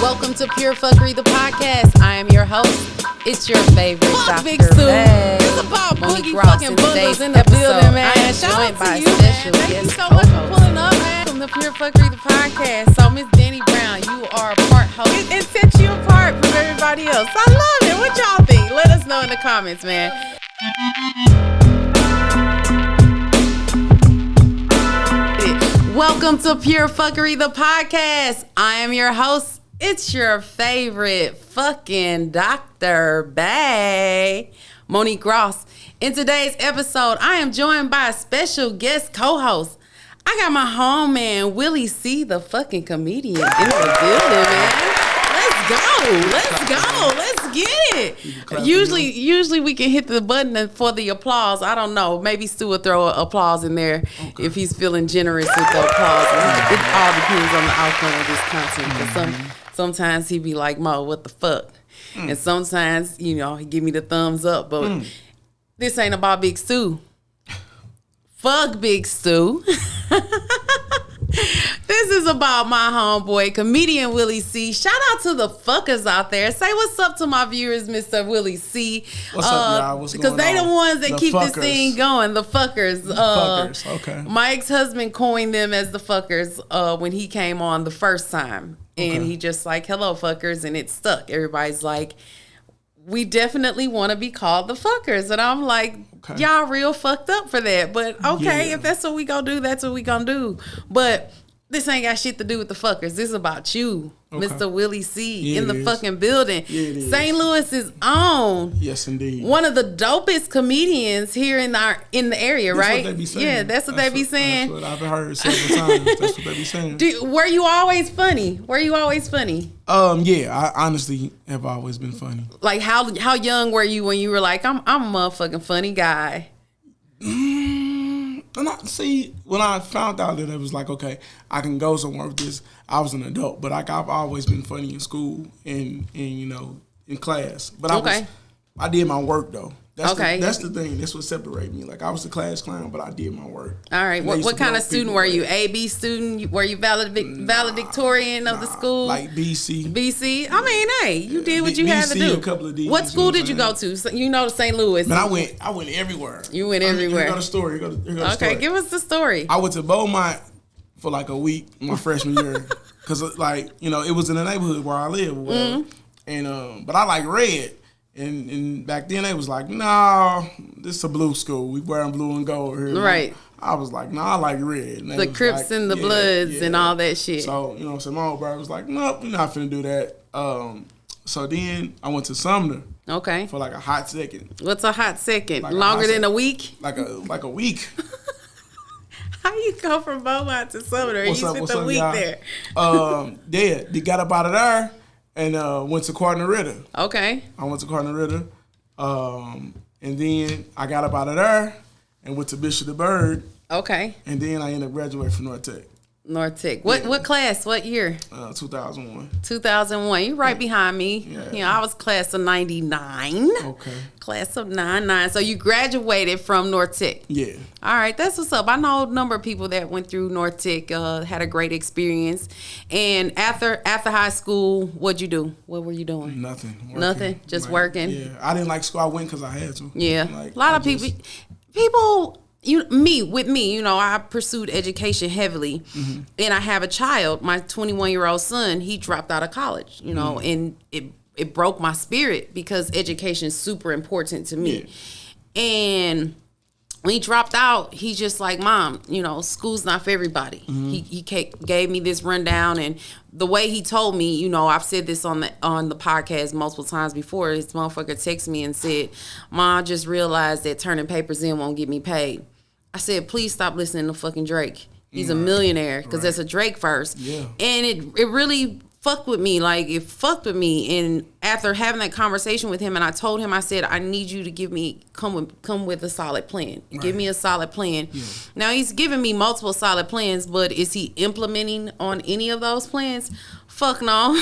Welcome to Pure Fuckery, the podcast. I am your host. It's your favorite Dr. Big Sue. Bag. It's about Monique boogie Ross. fucking In bundles today's in the episode, building, man. I am Shout joined out by to you, special man. Thank you guest so much for co-host. pulling up, man. From the Pure Fuckery, the podcast. So, Miss Danny Brown, you are a part host. It sets you apart from everybody else. I love it. What y'all think? Let us know in the comments, man. Welcome to Pure Fuckery, the podcast. I am your host. It's your favorite fucking Dr. Bay, Monique Ross. In today's episode, I am joined by a special guest co-host. I got my homie Willie C, the fucking comedian, in the building, man. Let's get it. Usually we can hit the button for the applause. I don't know. Maybe Stu will throw applause in there if he's feeling generous with the applause. It all depends on the outcome of this content. Because sometimes he be like, Mo, what the fuck? And sometimes, he give me the thumbs up. But this ain't about Big Stu. Fuck Big Stu. This is about my homeboy, Comedian Willie C. Shout out to the fuckers out there. Say what's up to my viewers, Mr. Willie C. What's up, y'all? What's because going they on? the ones that The keep fuckers. this thing going. The fuckers. Fuckers, okay. My ex-husband coined them as the fuckers when he came on the first time. And he just like, hello, fuckers. And it stuck. Everybody's like, we definitely want to be called the fuckers. And I'm like, y'all real fucked up for that. But okay, if that's what we gonna do, that's what we gonna do. But this ain't got shit to do with the fuckers. This is about you, Mr. Willie C, in the fucking building. St. Louis's own. Yes, indeed. One of the dopest comedians here in the area, That's right? what they be saying. Yeah, that's what they be saying. That's what I've heard several times. That's what they be saying. Were you always funny? Yeah, I honestly have always been funny. Like how young were you when you were like, I'm a motherfucking funny guy? When I found out that it was like, okay, I can go somewhere with this, I was an adult. But like I've always been funny in school and in class. But I did my work though. That's the thing. That's what separated me. Like I was a class clown, but I did my work. All right. What kind of student were you? A, B student? Were you valedictorian of the school? Like BC. BC? I mean, hey, you did what you had to do. A couple of D's, what school did you go to? So, St. Louis. Man, I went everywhere. You went everywhere. Here go the story. Here go the story. Give us the story. I went to Beaumont for like a week my freshman year. Because it was in the neighborhood where I live. And but I like red. And back then they was like, no, this is a blue school. We wearing blue and gold here. Right. I was like, no, I like red. And the Crips and the Bloods and all that shit. So, so my old brother was like, nope, we're not finna do that. So then I went to Sumner. Okay. For like a hot second. What's a hot second? Like Longer than a week? Like a week. How you go from Beaumont to Sumner and you spent a week there? They got up out of there. And went to Cardinal Ritter. Okay. I went to Cardinal Ritter. And then I got up out of there and went to Bishop the Bird. Okay. And then I ended up graduating from North Tech. North Tech. What class? What year? 2001. 2001. You're right behind me. Yeah. I was class of 99. Okay. Class of 99. So you graduated from North Tech. Yeah. All right. That's what's up. I know a number of people that went through North Tech, had a great experience. And after high school, what'd you do? What were you doing? Nothing. Working. Nothing? Just working? Yeah. I didn't like school. I went because I had to. Yeah. A lot of people... I pursued education heavily, and I have a child. My 21-year-old son, he dropped out of college, and it broke my spirit because education is super important to me. Yeah. And when he dropped out, he's just like, Mom, school's not for everybody. He gave me this rundown, and the way he told me, I've said this on the podcast multiple times before. This motherfucker texted me and said, Ma, I just realized that turning papers in won't get me paid. I said, please stop listening to fucking Drake. He's a millionaire, because that's a Drake verse. Yeah. And it really fucked with me. Like, it fucked with me. And after having that conversation with him, and I told him, I said, I need you to come with a solid plan. Right. Give me a solid plan. Yeah. Now, he's giving me multiple solid plans, but is he implementing on any of those plans? Fuck no.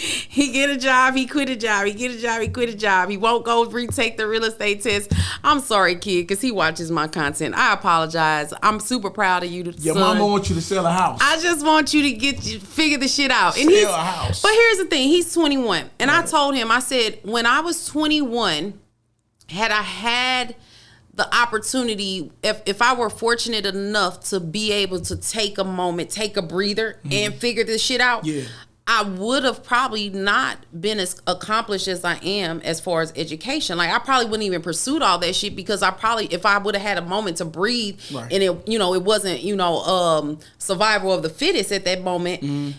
He get a job, he quit a job. He get a job, he quit a job. He won't go retake the real estate test. I'm sorry, kid, because he watches my content. I apologize. I'm super proud of you, Your son. mama wants you to sell a house. I just want you to figure the shit out. And Sell a house. But here's the thing. He's 21. And I told him, I said, when I was 21, had I had the opportunity, if I were fortunate enough to be able to take a moment, take a breather, and figure this shit out, I would have probably not been as accomplished as I am as far as education. Like, I probably wouldn't even pursued all that shit, because I probably, if I would have had a moment to breathe, and it, it wasn't, survival of the fittest at that moment,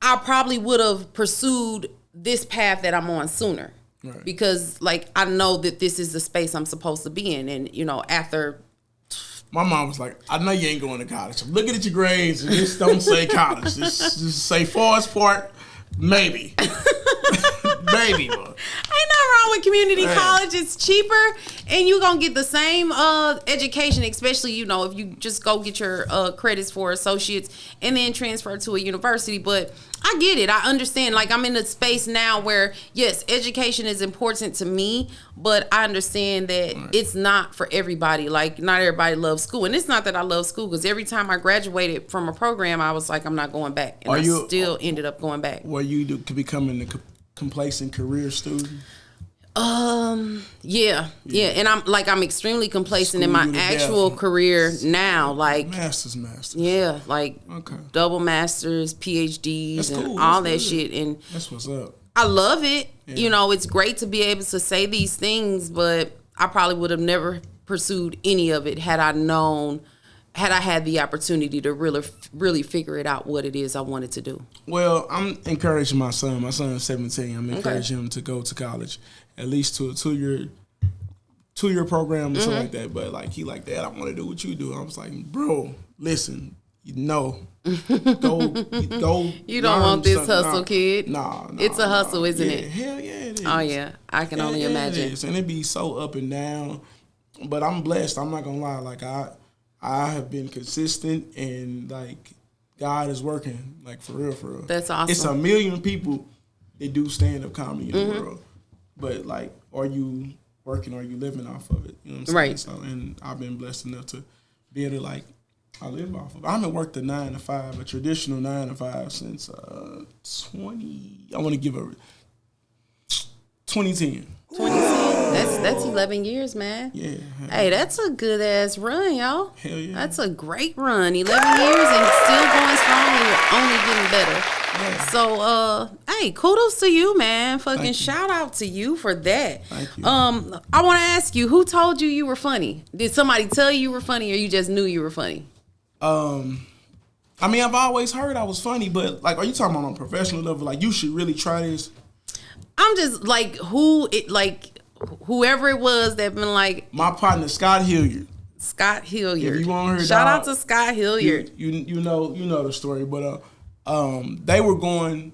I probably would have pursued this path that I'm on sooner. Right. Because, like, I know that this is the space I'm supposed to be in. And, after... My mom was like, I know you ain't going to college. I'm looking at your grades, and this don't say college. This just say Forest Park, maybe. Maybe, bro. Ain't nothing wrong with community college. It's cheaper, and you're going to get the same education, especially, if you just go get your credits for associates and then transfer to a university. But I get it. I understand. Like, I'm in a space now where, yes, education is important to me, but I understand that it's not for everybody. Like, not everybody loves school. And it's not that I love school, because every time I graduated from a program, I was like, I'm not going back. And still ended up going back. Were you becoming a complacent career student? Yeah. And I'm extremely complacent in my actual career now. Like, Masters. Yeah, like double masters, PhDs, and all that shit. And that's what's up. I love it. Yeah. It's great to be able to say these things, but I probably would have never pursued any of it had I had the opportunity to really figure it out what it is I wanted to do. Well, I'm encouraging my son. My son's 17. I'm encouraging him to go to college, at least to a two-year program or something like that. But like, he like, Dad, I want to do what you do. I was like, bro, listen, go. You don't want this hustle, kid. Nah, it's a hustle, isn't it? Hell yeah, it is. Oh yeah, I can only imagine. It is. And it be so up and down. But I'm blessed. I'm not gonna lie. Like, I have been consistent, and like, God is working, like, for real. That's awesome. It's 1 million people that do stand-up comedy in the world. But like, are you working? Are you living off of it? You know what I'm saying? Right. So, and I've been blessed enough to be able to, like, I live off of it. I haven't worked a 9 to 5, a traditional 9 to 5 since 2010. 2010. That's 11 years, man. Yeah. Hey, that's a good ass run, y'all. Hell yeah. That's a great run. 11 years and still going strong, and you're only getting better. Yeah. So, hey, kudos to you, man. Fucking shout out to you for that. Thank you. I want to ask you, who told you were funny? Did somebody tell you were funny, or you just knew you were funny? I mean, I've always heard I was funny, but like, are you talking about on a professional level? Like, you should really try this. I'm just like, whoever it was that been like, my partner Scott Hilliard. If you want her, shout out to Scott Hilliard. You know the story, but they were going,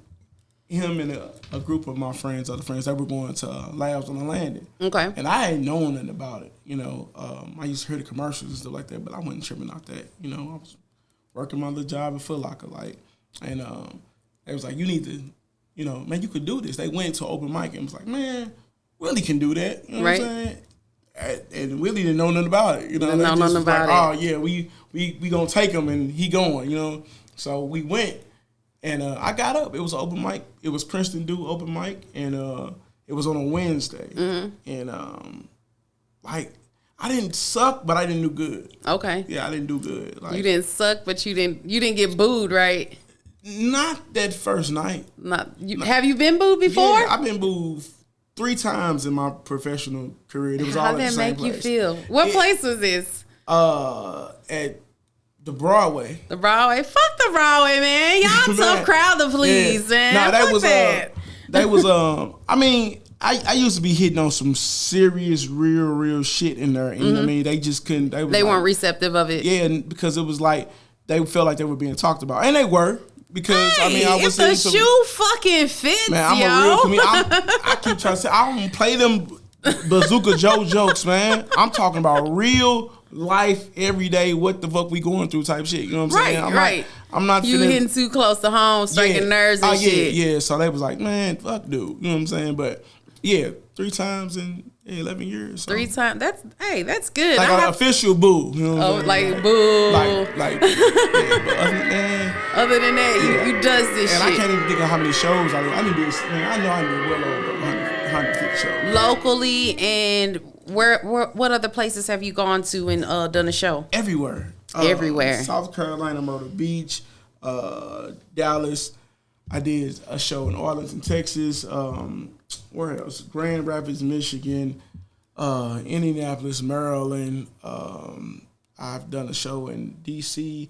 him and a group of my friends, other friends, they were going to Labs on the Landing. Okay. And I hadn't known nothing about it. I used to hear the commercials and stuff like that, but I wasn't tripping out that. I was working my little job at Foot Locker, like, and they was like, you need to, man, you could do this. They went to open mic and was like, man, Willie can do that. You know what I'm saying? And Willie didn't know nothing about it. Didn't know nothing about it. Oh yeah, we gonna take him and he going. So we went. And I got up. It was an open mic. It was Princeton Do open mic, and it was on a Wednesday. Mm-hmm. And like, I didn't suck, but I didn't do good. Okay. Yeah, I didn't do good. Like, you didn't suck, but you didn't get booed, right? Not that first night. Have you been booed before? Yeah, I've been booed 3 times in my professional career. It was all at the same place. How did that make you feel? What place was this? At the Broadway. The Broadway? Fuck the Broadway, man. Y'all tough crowd to please, man. Nah, that Fuck was that. That was I mean, I used to be hitting on some serious, real shit in there. And I mean, they just couldn't. They weren't receptive of it. Yeah, because it was like they felt like they were being talked about, and they were. Because I mean, I was if the shoe fucking fits, man, I'm a real comedian. I keep trying to say I don't play them Bazooka Joe jokes, man. I'm talking about real life, every day, what the fuck we going through type shit. You know what I'm saying? I'm not. You hitting too close to home, striking nerves and shit. Yeah. So they was like, man, fuck, dude. You know what I'm saying? But yeah, 3 times in 11 years. So. 3 times. That's good. Like an official boo. You know what I'm saying? Like boo. Like yeah, but other than that, you does this and shit. I can't even think of how many shows I did. I need to. I know I did well over 150 shows. Locally, and what other places have you gone to and done a show? Everywhere. Everywhere. South Carolina, Myrtle Beach, Dallas. I did a show in Arlington, Texas. Where else? Grand Rapids, Michigan. Indianapolis, Maryland. I've done a show in D.C.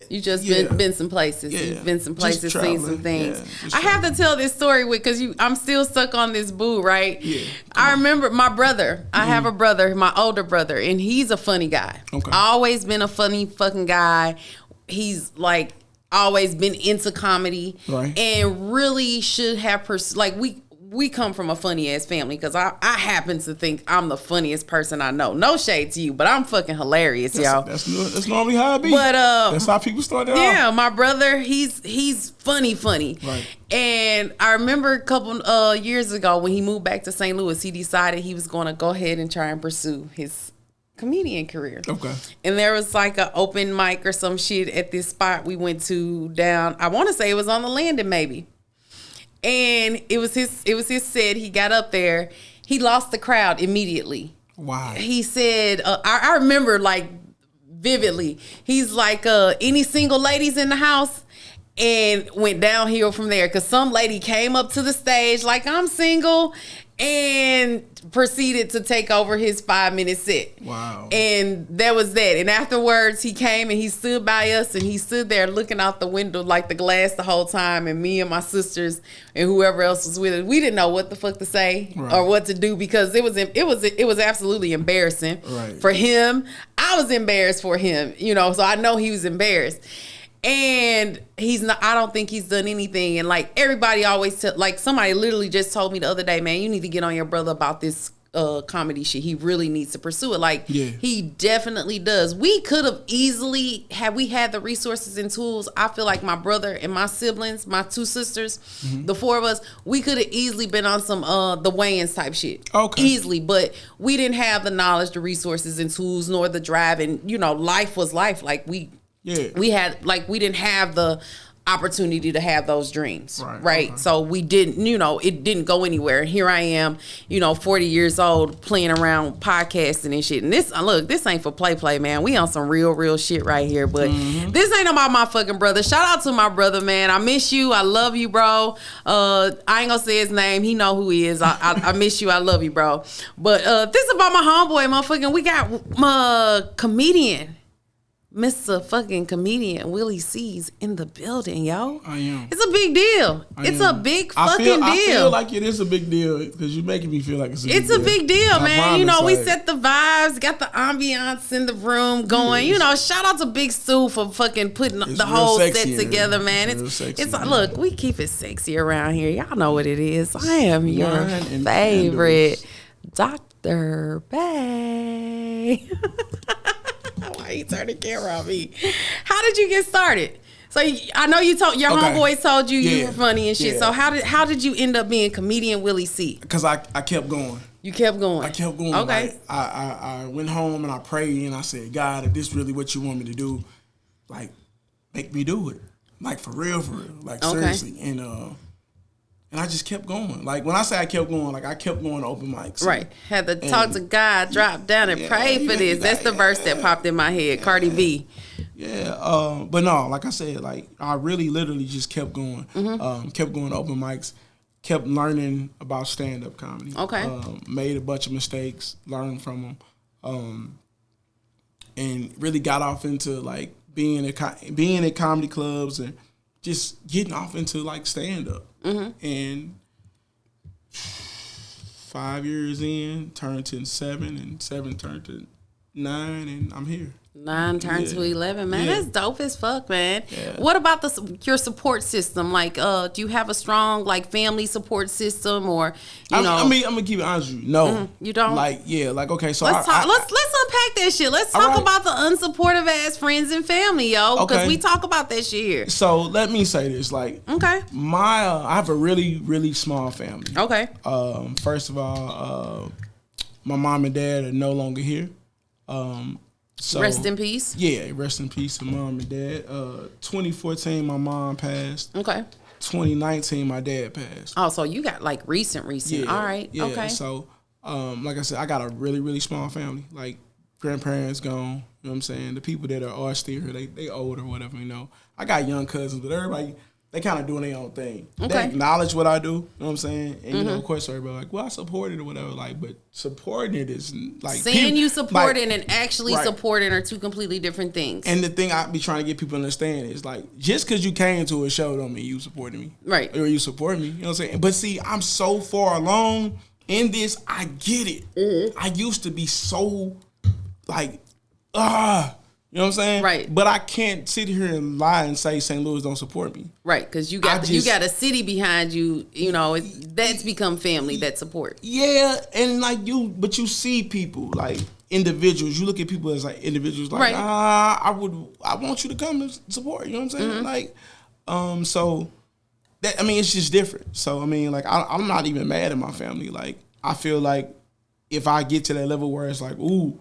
You just been some places. Yeah. You've been some places, seen some things. Yeah, I have to tell this story because I'm still stuck on this boo, right? Yeah. I remember my brother. I have a brother, my older brother, and he's a funny guy. Okay. Always been a funny fucking guy. He's like always been into comedy, right? And really should have we come from a funny ass family because I happen to think I'm the funniest person I know. No shade to you, but I'm fucking hilarious, y'all. That's normally how it be. But that's how people start out. Yeah, my brother, he's funny. Right. And I remember a couple years ago when he moved back to St. Louis, he decided he was going to go ahead and try and pursue his comedian career. Okay. And there was like an open mic or some shit at this spot we went to down. I want to say it was on the Landing, maybe. And it was his set. He got up there. He lost the crowd immediately. Wow. He said, I remember like vividly. He's like, any single ladies in the house? And went downhill from there because some lady came up to the stage like, I'm single, and proceeded to take over his 5-minute set. Wow. And that was that. And afterwards, he came and he stood by us, and he stood there looking out the window like the glass the whole time. And me and my sisters and whoever else was with us, we didn't know what the fuck to say or what to do because it was absolutely embarrassing for him. I was embarrassed for him, so I know he was embarrassed. And he's not, I don't think he's done anything. And like everybody always like somebody literally just told me the other day, man, you need to get on your brother about this comedy shit. He really needs to pursue it. Like he definitely does. We could have easily, had we had the resources and tools, I feel like my brother and my siblings, my 2 sisters, the 4 of us, we could have easily been on some the Wayans type shit. Okay. Easily. But we didn't have the knowledge, the resources and tools, nor the drive. And life was life. Like we didn't have the opportunity to have those dreams, right? Okay. So we didn't, it didn't go anywhere. And here I am, 40 years old, playing around podcasting and shit. And this ain't for play, man. We on some real shit right here. But this ain't about my fucking brother. Shout out to my brother, man. I miss you. I love you, bro. I ain't gonna say his name. He know who he is. I miss you. I love you, bro. But this is about my homeboy, motherfucking. We got my comedian. Mr. fucking Comedian Willie C's in the building, yo. I am. It's a big deal. It's a big fucking deal. I feel like it is a big deal because you're making me feel like it's a big deal. It's a big deal, man. We set the vibes, got the ambiance in the room going. Shout out to Big Stu for fucking putting the whole set together, man. It's look, we keep it sexy around here. Y'all know what it is. I am your favorite Dr. Bay. Why you turn the camera on me? How did you get started? So I know you told your homeboys told you you were funny and shit. So how did you end up being Comedian Willie C? Because I kept going. You kept going. I kept going. Okay. Like, I went home and I prayed and I said, God, if this really what you want me to do, like make me do it. Like for real, like seriously. And I just kept going. Like when I say I kept going, like I kept going to open mics. Right. Had to talk to God, drop down and pray for this. That's the verse that popped in my head. Cardi B. Yeah. But no, like I said, like I really literally just kept going. Kept going to open mics. Kept learning about stand-up comedy. Okay. Made a bunch of mistakes, learned from them. And really got off into like being at comedy clubs and just getting off into like stand-up. And 5 years in, turned to 7, and 7 turned to 9, and I'm here. 9 turned to 11, man. Yeah. That's dope as fuck, man. Yeah. What about your support system? Like, do you have a strong like family support system, or you know? I mean, I'm gonna keep it honest with you. No, you don't. Like, yeah, like okay. So let's talk. Let's unpack that shit. Let's talk about the unsupportive ass friends and family, yo, because we talk about that shit here. So let me say this, like, okay, I have a really small family. Okay. First of all, my mom and dad are no longer here. So, rest in peace. Yeah, rest in peace to mom and dad. 2014, my mom passed. Okay. 2019, my dad passed. Oh, so you got like recent. Yeah, all right. Yeah. Okay. So, like I said, I got a really small family. Like, grandparents gone. You know what I'm saying? The people that are still here, they old or whatever, you know. I got young cousins, but everybody, they kind of doing their own thing. Okay. They acknowledge what I do, you know what I'm saying? And, you know, of course, everybody like, well, I support it or whatever. Like, but supporting it is like... Saying you support it and actually supporting are two completely different things. And the thing I be trying to get people to understand is, like, just because you came to a show don't mean you supporting me. Right. Or you support me, you know what I'm saying? But see, I'm so far along in this, I get it. Mm-hmm. I used to be so, like, you know what I'm saying? Right. But I can't sit here and lie and say St. Louis don't support me. Right, because you got a city behind you. You know, that's become family, that support. Yeah, and like but you see people like individuals. You look at people as like individuals. Like, I want you to come and support. You know what I'm saying? Mm-hmm. Like, so that, I mean, it's just different. So I mean, like, I'm not even mad at my family. Like, I feel like if I get to that level where it's like, ooh,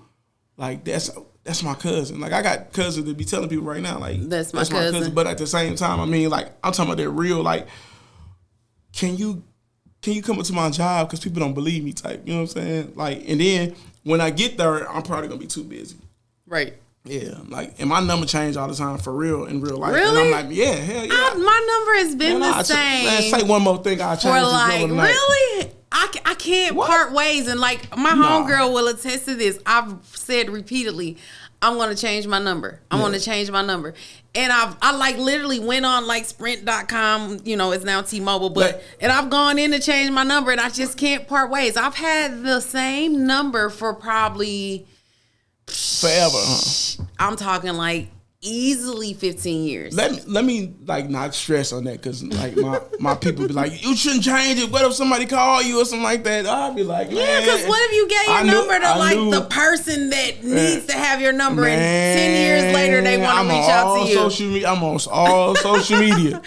like that's my cousin. Like, I got cousins that be telling people right now, like, that's my cousin. But at the same time, I mean, like, I'm talking about that real, like, can you come up to my job because people don't believe me type. You know what I'm saying? Like, and then when I get there, I'm probably gonna be too busy. Right. Yeah. Like, and my number change all the time for real in real life. Really? And I'm like, yeah, hell yeah. My number has been the same. Man, say one more thing. I'll change for this like overnight. Really. I can't part ways, and like my homegirl will attest to this. I've said repeatedly, I'm gonna change my number. I'm gonna change my number. And I like literally went on like Sprint.com, you know, it's now T-Mobile, and I've gone in to change my number, and I just can't part ways. I've had the same number for probably forever, huh? I'm talking like easily 15 years. Let me like not stress on that, because like my people be like, you shouldn't change it. What if somebody call you or something like that? I'll be like, man, yeah, because what if you gave your number to the person that needs to have your number, and 10 years later they want to reach out to you? I'm on all social media.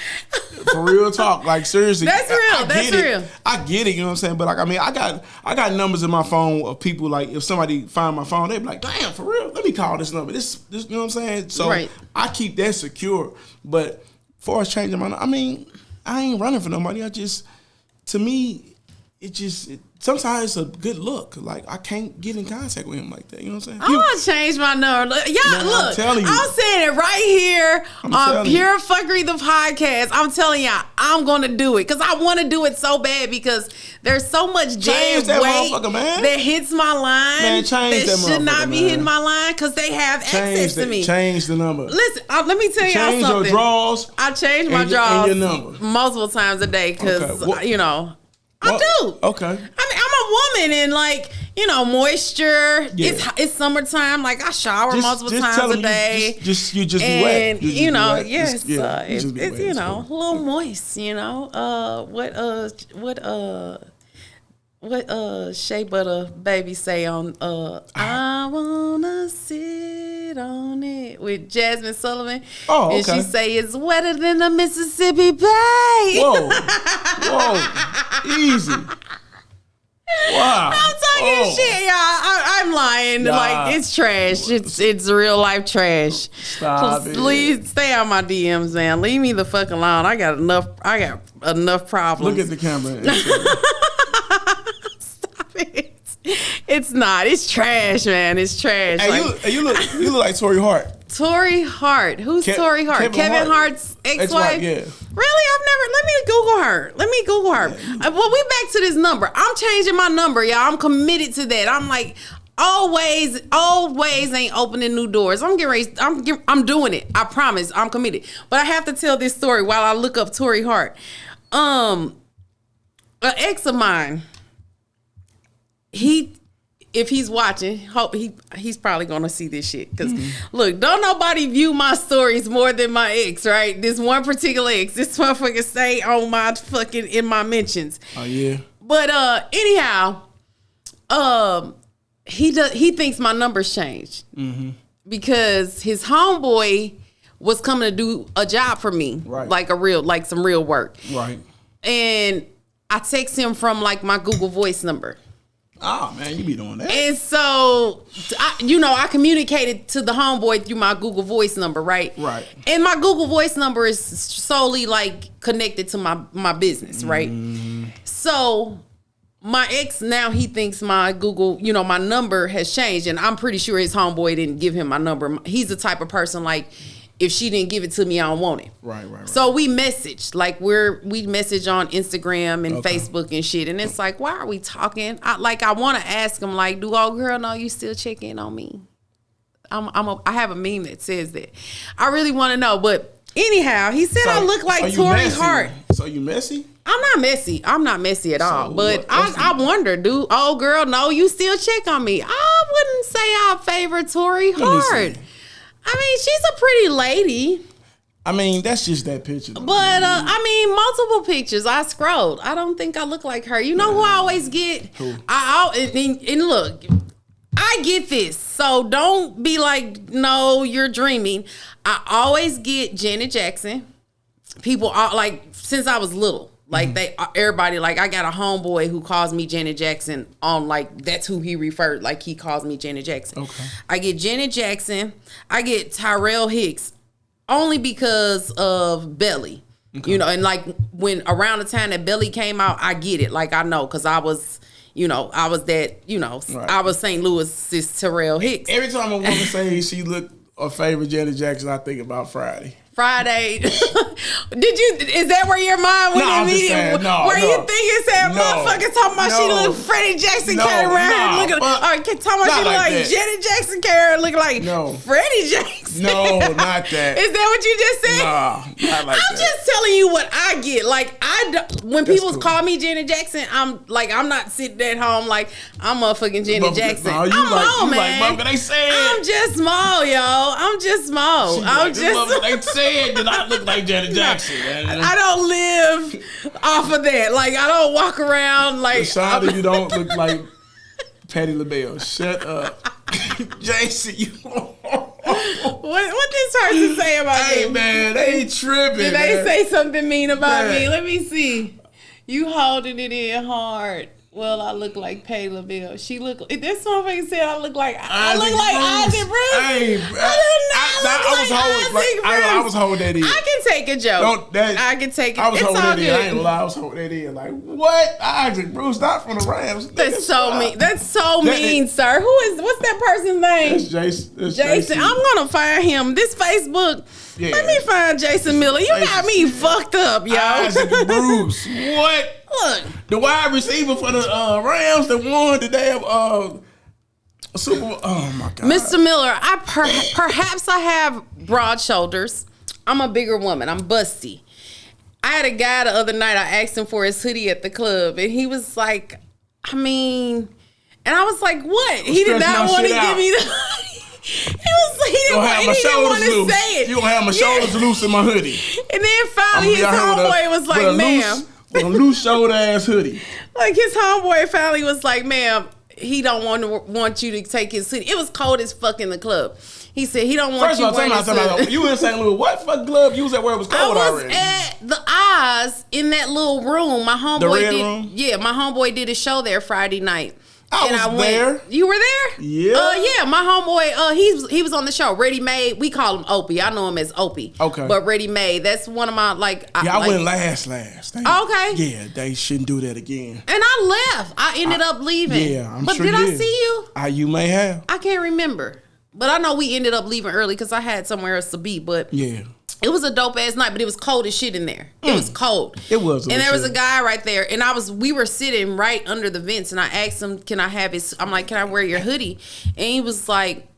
For real talk, like seriously, that's real. That's real. I get it. You know what I'm saying? But like, I mean, I got numbers in my phone of people. Like, if somebody find my phone, they be like, damn, for real, let me call this number. This, you know what I'm saying? So I keep that secure. But as far as changing my, I mean, I ain't running for nobody. To me, sometimes it's a good look. Like, I can't get in contact with him like that. You know what I'm saying? I'm gonna change my number. Yeah, look, I'm saying it right here on Pure Fuckery the podcast. I'm telling y'all, I'm gonna do it because I want to do it so bad, because there's so much dead weight that hits my line that should not be hitting my line because they have access to me. Change the number. Listen, let me tell y'all something. Change your drawers. I change my drawers multiple times a day because you know. I do. Okay. I mean, I'm a woman, and like, you know, moisture. Yeah. It's summertime. Like, I shower multiple times a day. You just be wet. And you know, yes, it's you know, a little moist. You know, what Shea Butter baby say on I wanna sit on it with Jasmine Sullivan. Oh, okay. And she say it's wetter than the Mississippi Bay. Whoa, easy. Wow. I'm talking shit, y'all. I'm lying. Like, it's trash. It's real life trash. Stop it. Please stay on my DMs, man. Leave me the fuck alone. I got enough problems. Look at the camera. Stop it. It's not. It's trash, man. It's trash. Hey, you look like Tori Hart. Tori Hart. Who's Tori Hart? Kevin Hart's ex-wife? Yeah. Really? Let me Google her. Well, we back to this number. I'm changing my number, y'all. I'm committed to that. I'm like, old ways ain't opening new doors. I'm getting ready. I'm doing it. I promise. I'm committed. But I have to tell this story while I look up Tori Hart. An ex of mine, if he's watching, hope he's probably gonna see this shit. Cause look, don't nobody view my stories more than my ex, right? This one particular ex, this motherfucker stay on my fucking in my mentions. Oh yeah. But anyhow, he thinks my numbers changed because his homeboy was coming to do a job for me, right? Like some real work, right? And I text him from like my Google Voice number. Oh man, you be doing that. And so, I communicated to the homeboy through my Google Voice number, right? Right. And my Google Voice number is solely like connected to my business, right? So my ex now he thinks my Google, my number has changed, and I'm pretty sure his homeboy didn't give him my number. He's the type of person like, if she didn't give it to me, I don't want it. Right. So we messaged, like we message on Instagram and Facebook and shit. And it's like, why are we talking? I want to ask him, like, do old girl know you still check in on me? I have a meme that says that. I really want to know. But anyhow, he said I look like Tory Hart. So you messy? I'm not messy. I'm not messy at all. But I wonder, do old girl know you still check on me? I wouldn't say I favor Tory Hart. I mean, she's a pretty lady. I mean, that's just that picture. But, multiple pictures. I scrolled. I don't think I look like her. You know who I always get? Who? And look, I get this. So don't be like, no, you're dreaming. I always get Janet Jackson. People are like, since I was little. Like everybody, like I got a homeboy who calls me Janet Jackson on like, that's who he referred. Like he calls me Janet Jackson. Okay. I get Janet Jackson. I get Tyrell Hicks only because of Belly, and like when around the time that Belly came out, I get it. Like I know, cause I was that, right. I was St. Louis's Tyrell Hicks. Every time a woman say she looked or favorite Janet Jackson, I think about Friday. Is that where your mind went immediately? You think it said motherfucker talking about she look Freddie Jackson carrying around looking talking about she look like Janet Jackson carrying looking like Freddie Jackson? No, not that. Is that what you just said? Nah, not like I'm just telling you what I get. Like when people call me Janet Jackson, I'm not sitting at home like I'm motherfucking Janet Jackson. I'm small, man. They said I'm just small, yo. I'm just small. They said that I look like Janet Jackson. I don't live off of that. Like I don't walk around like. Shonda, you don't look like Patti LaBelle. Shut up, Jason. You. What this person say about me? Hey man, they tripping. Did they say something mean about me? Let me see. You holding it in hard. Well, I look like Patti LaBelle. She look. This motherfucker said I look like Isaac Bruce. Hey, I was holding that in. I can take a joke. I can take it. I was holding that in. I ain't gonna lie. I was holding that in. Like what? Isaac Bruce, not from the Rams. That's so mean. That's so mean, sir. What's that person's name? That's Jason. Jason. I'm gonna find him. This Facebook. Yeah. Let me find Jason Miller. You got me fucked up, yo. Isaac Bruce. What? Look, the wide receiver for the Rams that won the damn Super Bowl. Oh my God, Mr. Miller. Perhaps I have broad shoulders. I'm a bigger woman. I'm busty. I had a guy the other night. I asked him for his hoodie at the club, and he was like, and I was like, what? He did not want to give me the hoodie. He didn't want to say it. You gonna have my shoulders loose in my hoodie. And then finally his homeboy was like, ma'am. A loose shoulder ass hoodie. Like his homeboy finally was like, ma'am, he don't want you to take his hoodie. It was cold as fuck in the club. He said he don't want you wearing his hoodie. You in St. Louis. What fuck club you was at where it was cold already? I was at the Oz in that little room. My homeboy Yeah, my homeboy did a show there Friday night. I was there. You were there? Yeah. Yeah, my homeboy, he was on the show. Ready Made. We call him Opie. I know him as Opie. Okay. But Ready Made, that's one of my I went last. Okay. Yeah, they shouldn't do that again. And I left. I ended up leaving. Yeah, I'm but sure did I see you? You may have. I can't remember. But I know we ended up leaving early because I had somewhere else to be. But yeah. It was a dope ass night, but it was cold as shit in there. It was cold. It was. And there was a guy right there, and we were sitting right under the vents, and I asked him, "Can I have his?" I'm like, "Can I wear your hoodie?" And he was like,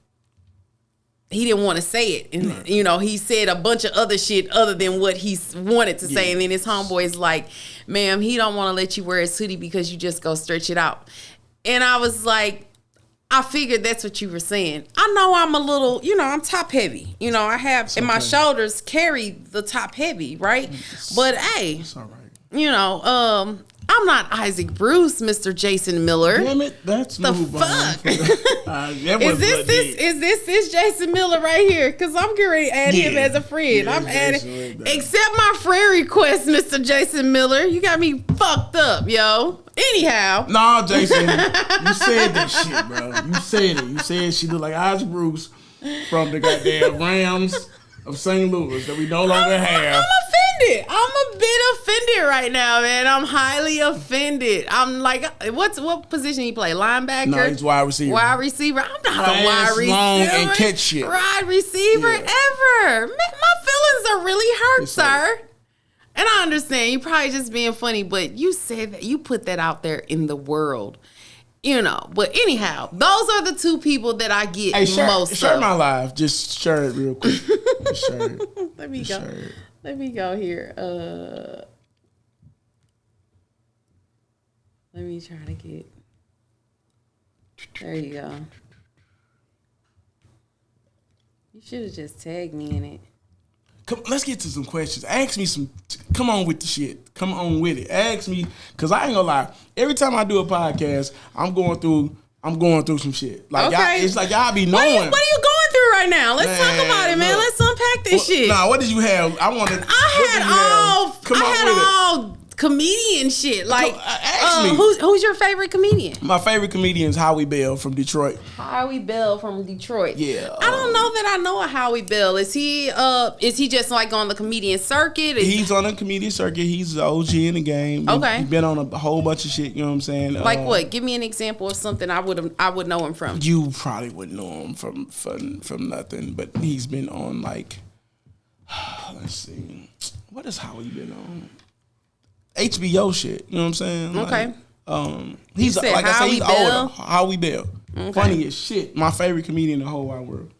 he didn't want to say it, and he said a bunch of other shit other than what he wanted to say. And then his homeboy's like, "Ma'am, he don't want to let you wear his hoodie because you just go stretch it out." And I was like, I figured that's what you were saying. I know I'm a little, I'm top heavy. I have, and my shoulders carry the top heavy, right? But hey, it's all right. I'm not Isaac Bruce, Mr. Jason Miller. Damn it, that's the fuck. Is this Jason Miller right here? Because I'm getting ready to add him as a friend. I'm adding, accept my friend request, Mr. Jason Miller. You got me fucked up, yo. Anyhow. Nah, Jason, you said that shit, bro. You said it. You said she looked like Isaac Bruce from the goddamn Rams of St. Louis that we no longer have. I'm offended. I'm a bit offended right now, man. I'm highly offended. I'm like, what position he play? Linebacker? No, he's wide receiver. Wide receiver. I'm not a wide receiver. Long and catch shit. Wide receiver ever. My feelings are really hurt, sir. And I understand you probably just being funny, but you said that you put that out there in the world. But anyhow, those are the two people that I get most share of. my live. Just share it real quick. Just share it. Let me go. Let me go here. Let me try to get. There you go. You should have just tagged me in it. Let's get to some questions. Ask me some. Come on with the shit. Come on with it. Ask me, cause I ain't gonna lie. Every time I do a podcast, I'm going through some shit. Like y'all, it's like y'all be knowing. What are you going through right now? Let's talk about it, man. Let's unpack this shit. Nah, what did you have? I had all comedian shit. Like, ask me. Who's your favorite comedian? My favorite comedian is Howie Bell from Detroit. Howie Bell from Detroit. Yeah. I don't know that I know a Howie Bell. Is he just like on the comedian circuit? He's on the comedian circuit. He's the OG in the game. Okay. He's been on a whole bunch of shit, you know what I'm saying? Like what? Give me an example of something I would know him from. You probably wouldn't know him from nothing, but he's been on like let's see. What has Howie been on? HBO shit, you know what I'm saying? Okay. He's like I said, he's Bell? older. Howie Bell. Okay. Funny as shit. My favorite comedian in the whole wide world.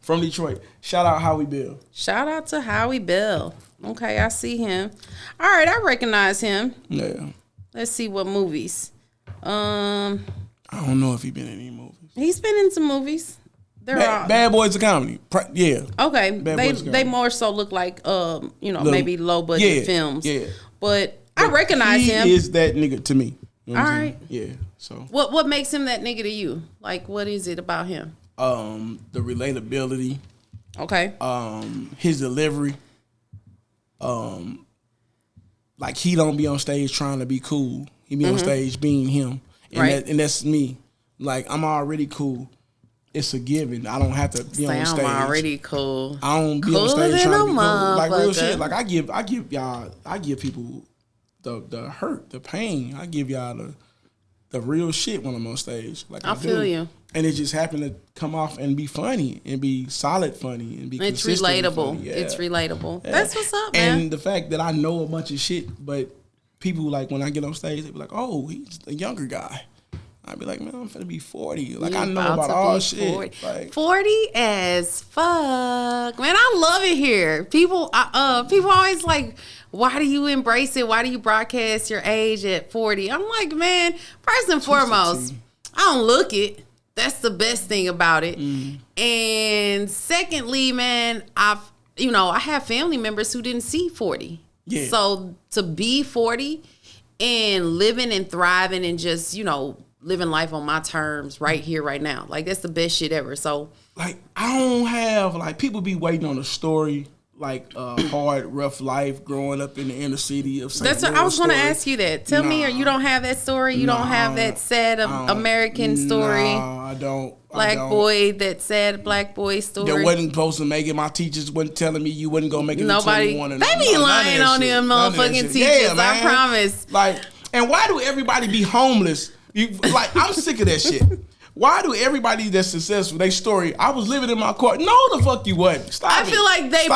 From Detroit. Shout out Howie Bell. Shout out to Howie Bell. Okay, I see him. All right, I recognize him. Yeah. Let's see what movies. I don't know if he's been in any movies. He's been in some movies. Bad Boys of Comedy. Yeah. Okay. They more so look like maybe low budget films. Yeah. But I recognize him. He is that nigga to me. You know all right. Yeah. So what makes him that nigga to you? Like, what is it about him? The relatability. Okay. His delivery. Like he don't be on stage trying to be cool. He be on stage being him. And and that's me. Like I'm already cool. It's a given. I don't have to be on stage. I'm already cool. I don't be on stage trying to be cool. Like real shit. Like I give people the hurt, the pain. I give y'all the real shit when I'm on stage. Like I feel you. And it just happened to come off and be funny and be solid funny and be consistent. It's relatable. Yeah. It's relatable. Yeah. That's what's up, man. And the fact that I know a bunch of shit, but people like when I get on stage, they be like, "Oh, he's a younger guy." I'd be like, man, I'm finna be 40. Like, I know about all shit. 40 as fuck. Man, I love it here. People always like, why do you embrace it? Why do you broadcast your age at 40? I'm like, man, first and foremost, I don't look it. That's the best thing about it. And secondly, man, I have family members who didn't see 40. Yeah. So to be 40 and living and thriving and just, living life on my terms right here, right now. Like, that's the best shit ever. So, like, I don't have, like, people be waiting on a story, like, hard, rough life growing up in the inner city of St. Louis. I was going to ask you that. Tell me, you don't have that story? You don't have that sad American story? No, I don't. That sad black boy story. That wasn't supposed to make it. My teachers wasn't telling me you wasn't going to make it to 21. They be lying on them motherfucking teachers, yeah, I promise. Like, and why do everybody be homeless? I'm sick of that shit. Why do everybody that's successful, they story, I was living in my car. No, the fuck you wasn't. Stop it. I feel like they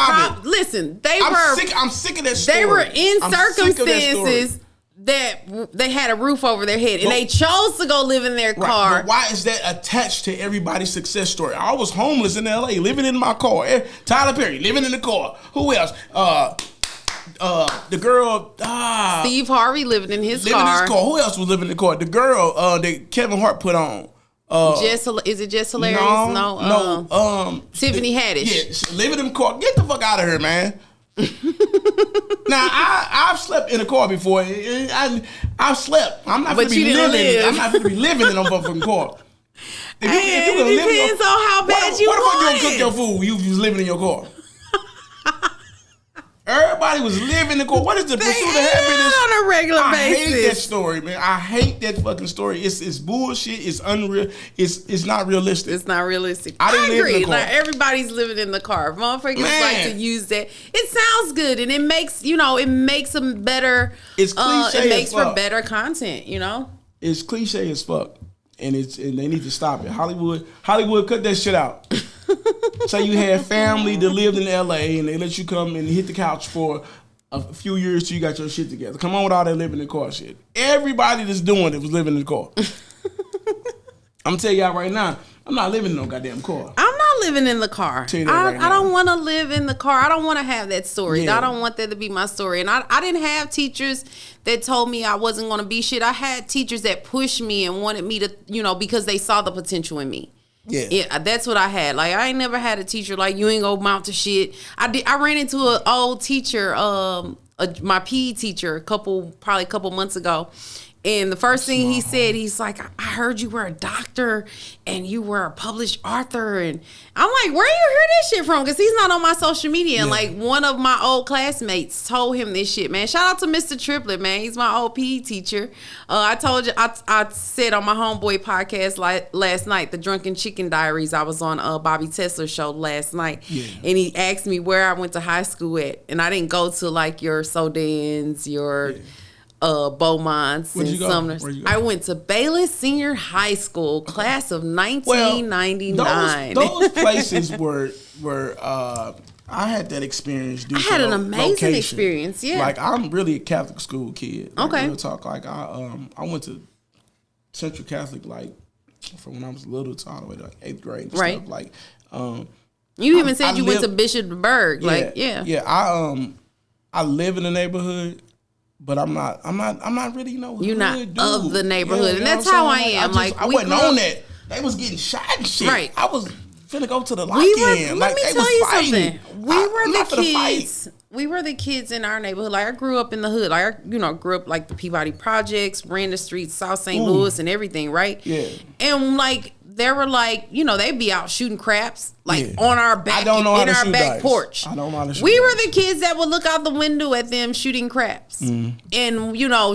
I'm sick of that story. They were in circumstances that they had a roof over their head and they chose to go live in their car. But why is that attached to everybody's success story? I was homeless in LA, living in my car. Tyler Perry, living in the car. Who else? The girl, Steve Harvey living in his car. Who else was living in the car? The girl that Kevin Hart put on. Is it just hilarious? No. Tiffany Haddish. Yeah, living in the car. Get the fuck out of here, man. Now I've slept in a car before. I've slept. I'm not gonna be living. I'm not gonna be living in a motherfucking car. If it depends on how bad you want it. What if you cook your food? You was living in your car. Everybody was living in the car. What is the pursuit of happiness on a regular basis? I hate that story, man. I hate that fucking story. It's bullshit. It's unreal. It's not realistic. It's not realistic. I agree. Live in the car. Like everybody's living in the car. Motherfuckers like to use that. It sounds good, and it makes them better. It's cliche. It makes for better content. It's cliche as fuck, and they need to stop it. Hollywood, cut that shit out. So you had family that lived in LA and they let you come and hit the couch for a few years till you got your shit together. Come on with all that living in the car shit. Everybody that's doing it was living in the car. I'm gonna tell y'all right now, I'm not living in no goddamn car. I'm not living in the car. I don't want to live in the car. I don't want to have that story. Yeah. I don't want that to be my story. And I didn't have teachers that told me I wasn't going to be shit. I had teachers that pushed me and wanted me to, because they saw the potential in me. Yeah, that's what I had. Like, I ain't never had a teacher like, you ain't gonna amount to shit. I ran into an old teacher, my PE teacher, probably a couple months ago. And the first thing he said, he's like, I heard you were a doctor and you were a published author. And I'm like, where you hear this shit from? Because he's not on my social media. And like one of my old classmates told him this shit, man. Shout out to Mr. Triplett, man. He's my old PE teacher. I told you, I said on my homeboy podcast last night, the Drunken Chicken Diaries, I was on Bobby Tesler's show last night. Yeah. And he asked me where I went to high school at. And I didn't go to like your Sodans, your... Beaumonts and Sumners. I went to Bayless Senior High School, class of 1999. Those places were I had that experience. I had an amazing experience. Yeah, like I'm really a Catholic school kid. Like, okay, real talk. Like I went to Central Catholic like from when I was little to all the way to like 8th grade. And right. Stuff. Like you even said you went to Bishopsburg. Yeah, like yeah. I live in the neighborhood. But I'm not really, you're not dude. Of the neighborhood. And that's how I am. I wasn't on that. They was getting shot and shit. Right. I was finna go to the lock-in. Let me tell you something. We were the kids in our neighborhood. Like I grew up in the hood. Like I, grew up like the Peabody Projects, ran the streets, South St. Louis and everything, right? Yeah. And like they were like, they'd be out shooting craps like on our back, I don't know how to shoot back dice. porch. I don't know how to shoot We dice. were the kids that would look out the window at them shooting craps and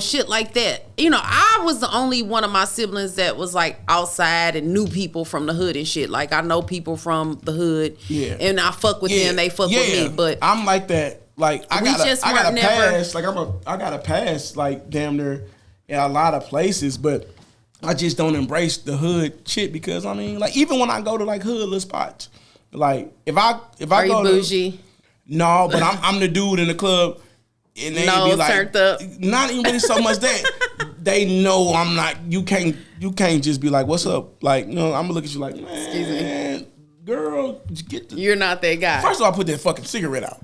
shit like that. I was the only one of my siblings that was like outside and knew people from the hood and shit. Like I know people from the hood, and I fuck with them, they fuck with me. But I'm like that. Like I got a pass. Like I got a pass. Like damn near in a lot of places, but. I just don't embrace the hood shit because like even when I go to like hoodless spots, like if I Are go you bougie? No, but I'm the dude in the club and they be like turned up. Not even really so much that they know I'm not. You can't just be like, what's up? Like I'm gonna look at you like, man, excuse me, girl, get the. You're not that guy. First of all, put that fucking cigarette out.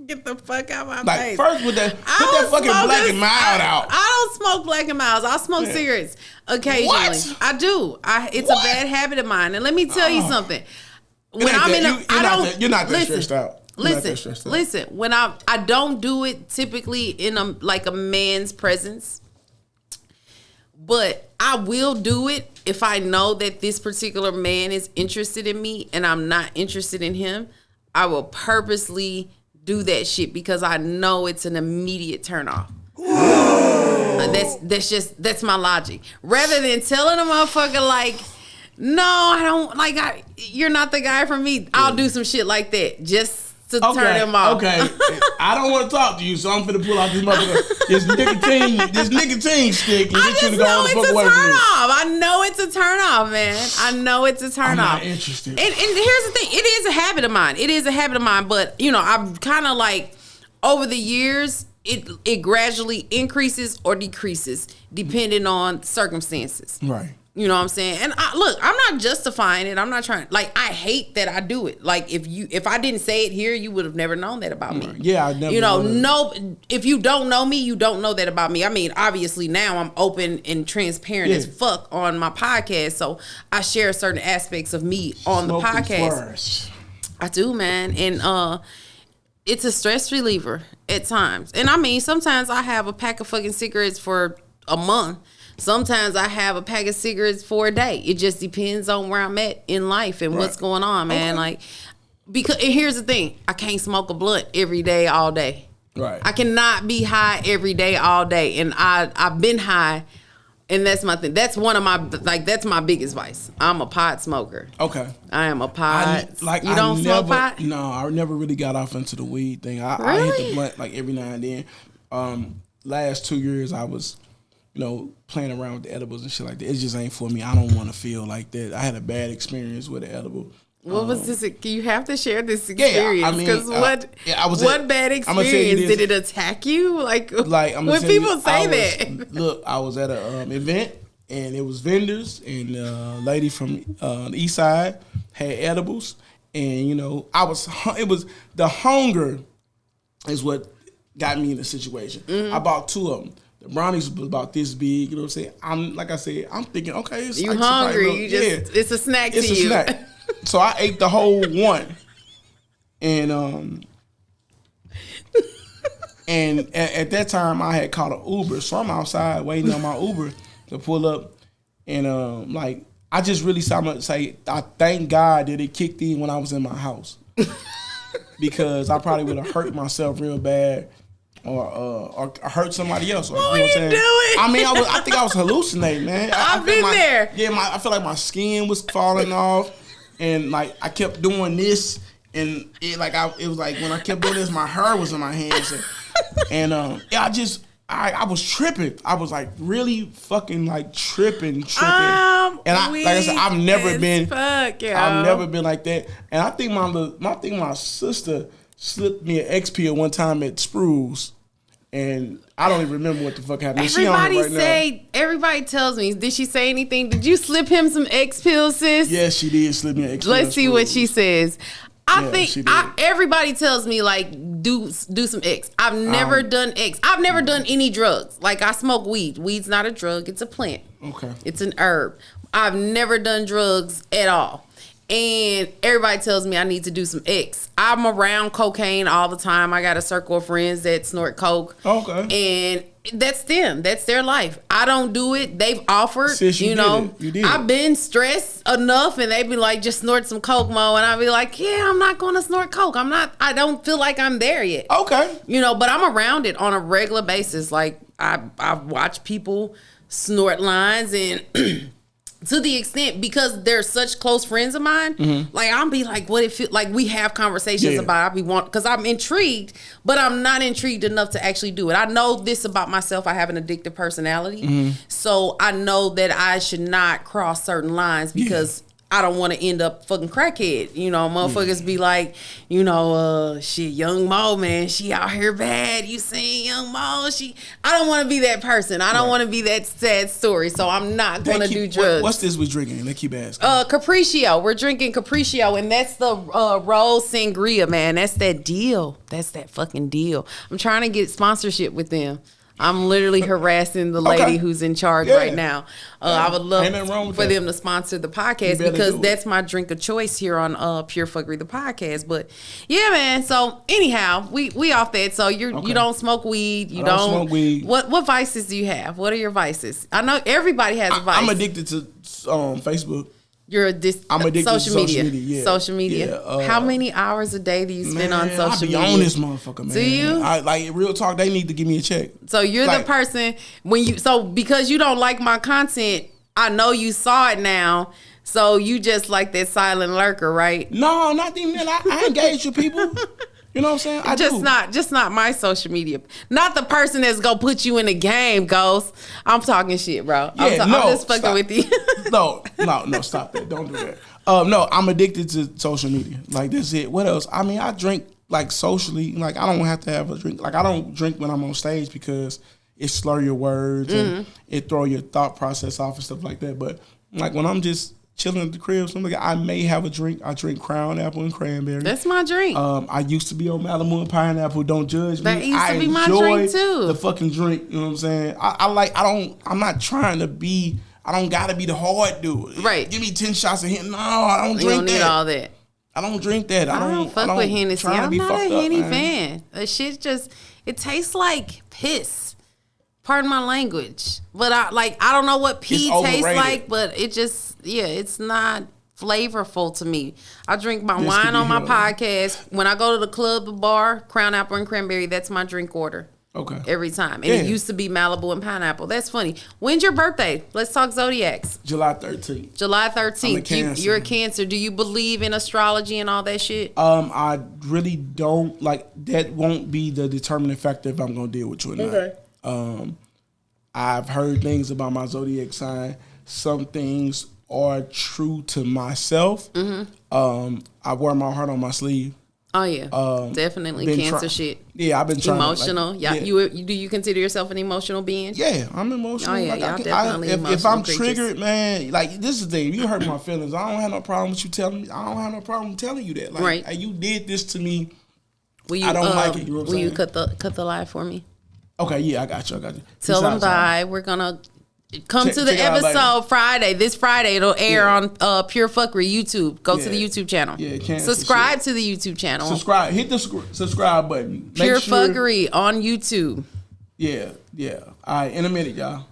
Get the fuck out of my like, face. First put that fucking Black and Mild out. I don't smoke Black and Milds. I smoke cigarettes occasionally. What? I do. It's a bad habit of mine. And let me tell you something. When I'm in you're not that stressed out. Listen. When I don't do it typically in a man's presence, but I will do it if I know that this particular man is interested in me and I'm not interested in him. I will purposely do that shit because I know it's an immediate turnoff. That's my logic. Rather than telling a motherfucker like, no, I don't you're not the guy for me. I'll do some shit like that just to turn him off. Okay, I don't want to talk to you, so I'm finna pull out this motherfucker, this nicotine stick, and get you to go on the fuck away from me. I know it's a turn off, man. I know it's a turn off. I'm not interested. And here's the thing: it is a habit of mine. But I've kind of like over the years, it gradually increases or decreases depending on circumstances. Right. You know what I'm saying? And I'm not justifying it. I'm not trying. Like, I hate that I do it. Like, if I didn't say it here, you would have never known that about me. Yeah, I never. You know, if you don't know me, you don't know that about me. I mean, obviously now I'm open and transparent as fuck on my podcast, so I share certain aspects of me on the podcast. I do, man, and it's a stress reliever at times. And I mean, sometimes I have a pack of fucking cigarettes for a month. Sometimes I have a pack of cigarettes for a day. It just depends on where I'm at in life and what's going on, man. Like, and here's the thing. I can't smoke a blunt every day, all day. Right. I cannot be high every day, all day. And I've been high, and that's my thing. That's one of my, like, that's my biggest vice. I'm a pot smoker. Okay. I am a pot. You don't smoke pot? No, I never really got off into the weed thing. I hit the blunt, like, every now and then. Last 2 years, I was, you know, playing around with the edibles and shit like that. It just ain't for me. I don't want to feel like that. I had a bad experience with the edible. What was this? You have to share this experience. Because what bad experience? Did it attack you? Like when people say that. Look, I was at an event, and it was vendors, and a lady from the east side had edibles. And, you know, it was the hunger is what got me in the situation. Mm-hmm. I bought 2 of them. The brownies was about this big, you know what I'm saying? I'm thinking, okay, it's you like hungry. It's a snack to you. It's a snack. So I ate the whole one. And and at that time I had called an Uber. So I'm outside waiting on my Uber to pull up. And like, I just really say I thank God that it kicked in when I was in my house. Because I probably would have hurt myself real bad. Or hurt somebody else. What were you doing? I mean, I think I was hallucinating, man. I've been there. Yeah, I feel like my skin was falling off, and like I kept doing this, and it was like when I kept doing this, my hair was in my hands, and I was tripping. I was like really fucking like tripping. And like I said, I've never been like that. And I think my sister slipped me an X pill one time at Spruce, and I don't even remember what the fuck happened. Everybody tells me, did she say anything? Did you slip him some X pills, sis? Yes, she did slip me an X pill. Let's see what she says. I think everybody tells me like do some X. I've never done X. I've never done any drugs. Like, I smoke weed. Weed's not a drug. It's a plant. Okay. It's an herb. I've never done drugs at all. And everybody tells me I need to do some X. I'm around cocaine all the time. I got a circle of friends that snort coke. Okay. And that's them. That's their life. I don't do it. They've offered. Sis, you know. You did. I've been stressed enough, and they be like, just snort some coke, Mo. And I be like, yeah, I'm not going to snort coke. I don't feel like I'm there yet. Okay. You know, but I'm around it on a regular basis. Like, I watch people snort lines, and to the extent, because they're such close friends of mine, like, I'll be like, what it feel like. We have conversations about it. Because I'm intrigued, but I'm not intrigued enough to actually do it. I know this about myself. I have an addictive personality. So I know that I should not cross certain lines, because I don't want to end up fucking crackhead. You know, motherfuckers be like, you know, shit, Young Mo, man, she out here bad. You seen Young Mo? I don't want to be that person. I don't want to be that sad story. So I'm not going to do drugs. What's this we're drinking? They keep asking. Capriccio. We're drinking Capriccio, and that's the rose sangria, man. That's that deal. That's that fucking deal. I'm trying to get sponsorship with them. I'm literally harassing the lady who's in charge right now. I would love for them to sponsor the podcast, because that's my drink of choice here on Pure Fuckery, the podcast. But yeah, man. So anyhow, we off that. So you don't smoke weed. You don't smoke weed. What vices do you have? What are your vices? I know everybody has a vice. I'm addicted to Facebook. I'm addicted to social media. Yeah. Social media. How many hours a day do you spend on social media? I be on this motherfucker, man. Do you? Like, real talk, they need to give me a check. So you're the person because you don't like my content, I know you saw it now. So you just like that silent lurker, right? No, not even that. I engage with people. You know what I'm saying? Just not my social media. Not the person that's gonna put you in the game, Ghost. I'm talking shit, bro. I'm just fucking with you. No, stop that. Don't do that. No, I'm addicted to social media. Like, that's it. What else? I mean, I drink like socially. Like, I don't have to have a drink. Like, I don't drink when I'm on stage, because it slur your words and it throw your thought process off and stuff like that. But Like when I'm just chilling at the crib, I may have a drink. I drink Crown Apple and Cranberry. That's my drink. I used to be on Malibu and Pineapple. Don't judge me. That used to be my drink too. The fucking drink. You know what I'm saying? I'm not trying to be. I don't gotta be the hard dude. Right. Give me 10 shots of Henny. No, I don't drink that. You don't need all that. I don't drink that. I don't fuck with Hennessy. I'm not a Henny fan. That shit it tastes like piss. Pardon my language. But I don't know what pee tastes like, but it just, it's not flavorful to me. I drink my wine on my podcast. When I go to the club, the bar, Crown Apple and Cranberry, that's my drink order. Okay. Every time. And it used to be Malibu and Pineapple. That's funny. When's your birthday? Let's talk zodiacs. July 13th. July 13th. You're a Cancer. Do you believe in astrology and all that shit? I really don't. Like, that won't be the determining factor if I'm going to deal with you or not. Okay. I've heard things about my zodiac sign. Some things are true to myself. Mm-hmm. I wear my heart on my sleeve. Oh yeah, definitely Cancer shit. Yeah, I've been trying. Emotional. Do you consider yourself an emotional being? Yeah, I'm emotional. Oh yeah, definitely emotional. If I'm triggered, man, like this is the thing. You hurt my feelings. I don't have no problem with you telling me. I don't have no problem telling you that. Like, right. Hey, you did this to me. I don't like it. You know what I'm saying? You cut the lie for me? Okay, yeah, I got you. Tell them bye. We're gonna come to the episode Friday. This Friday it'll air on Pure Fuckery YouTube. Go to the YouTube channel. Yeah, subscribe to the YouTube channel. Subscribe. Hit the subscribe button. Pure Fuckery on YouTube. Yeah. All right, in a minute, y'all.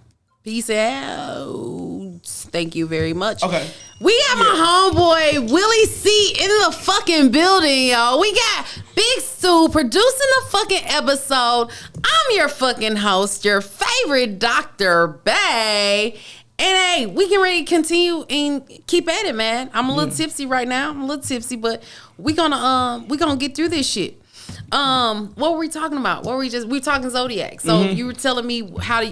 Peace out. Thank you very much. Okay. We got my homeboy Willie C in the fucking building, y'all. We got Big Stu producing the fucking episode. I'm your fucking host, your favorite Dr. Bay. And hey, we can ready to continue and keep at it, man. I'm a little tipsy right now. But we gonna get through this shit. What were we talking about? We're talking zodiac. So you were telling me how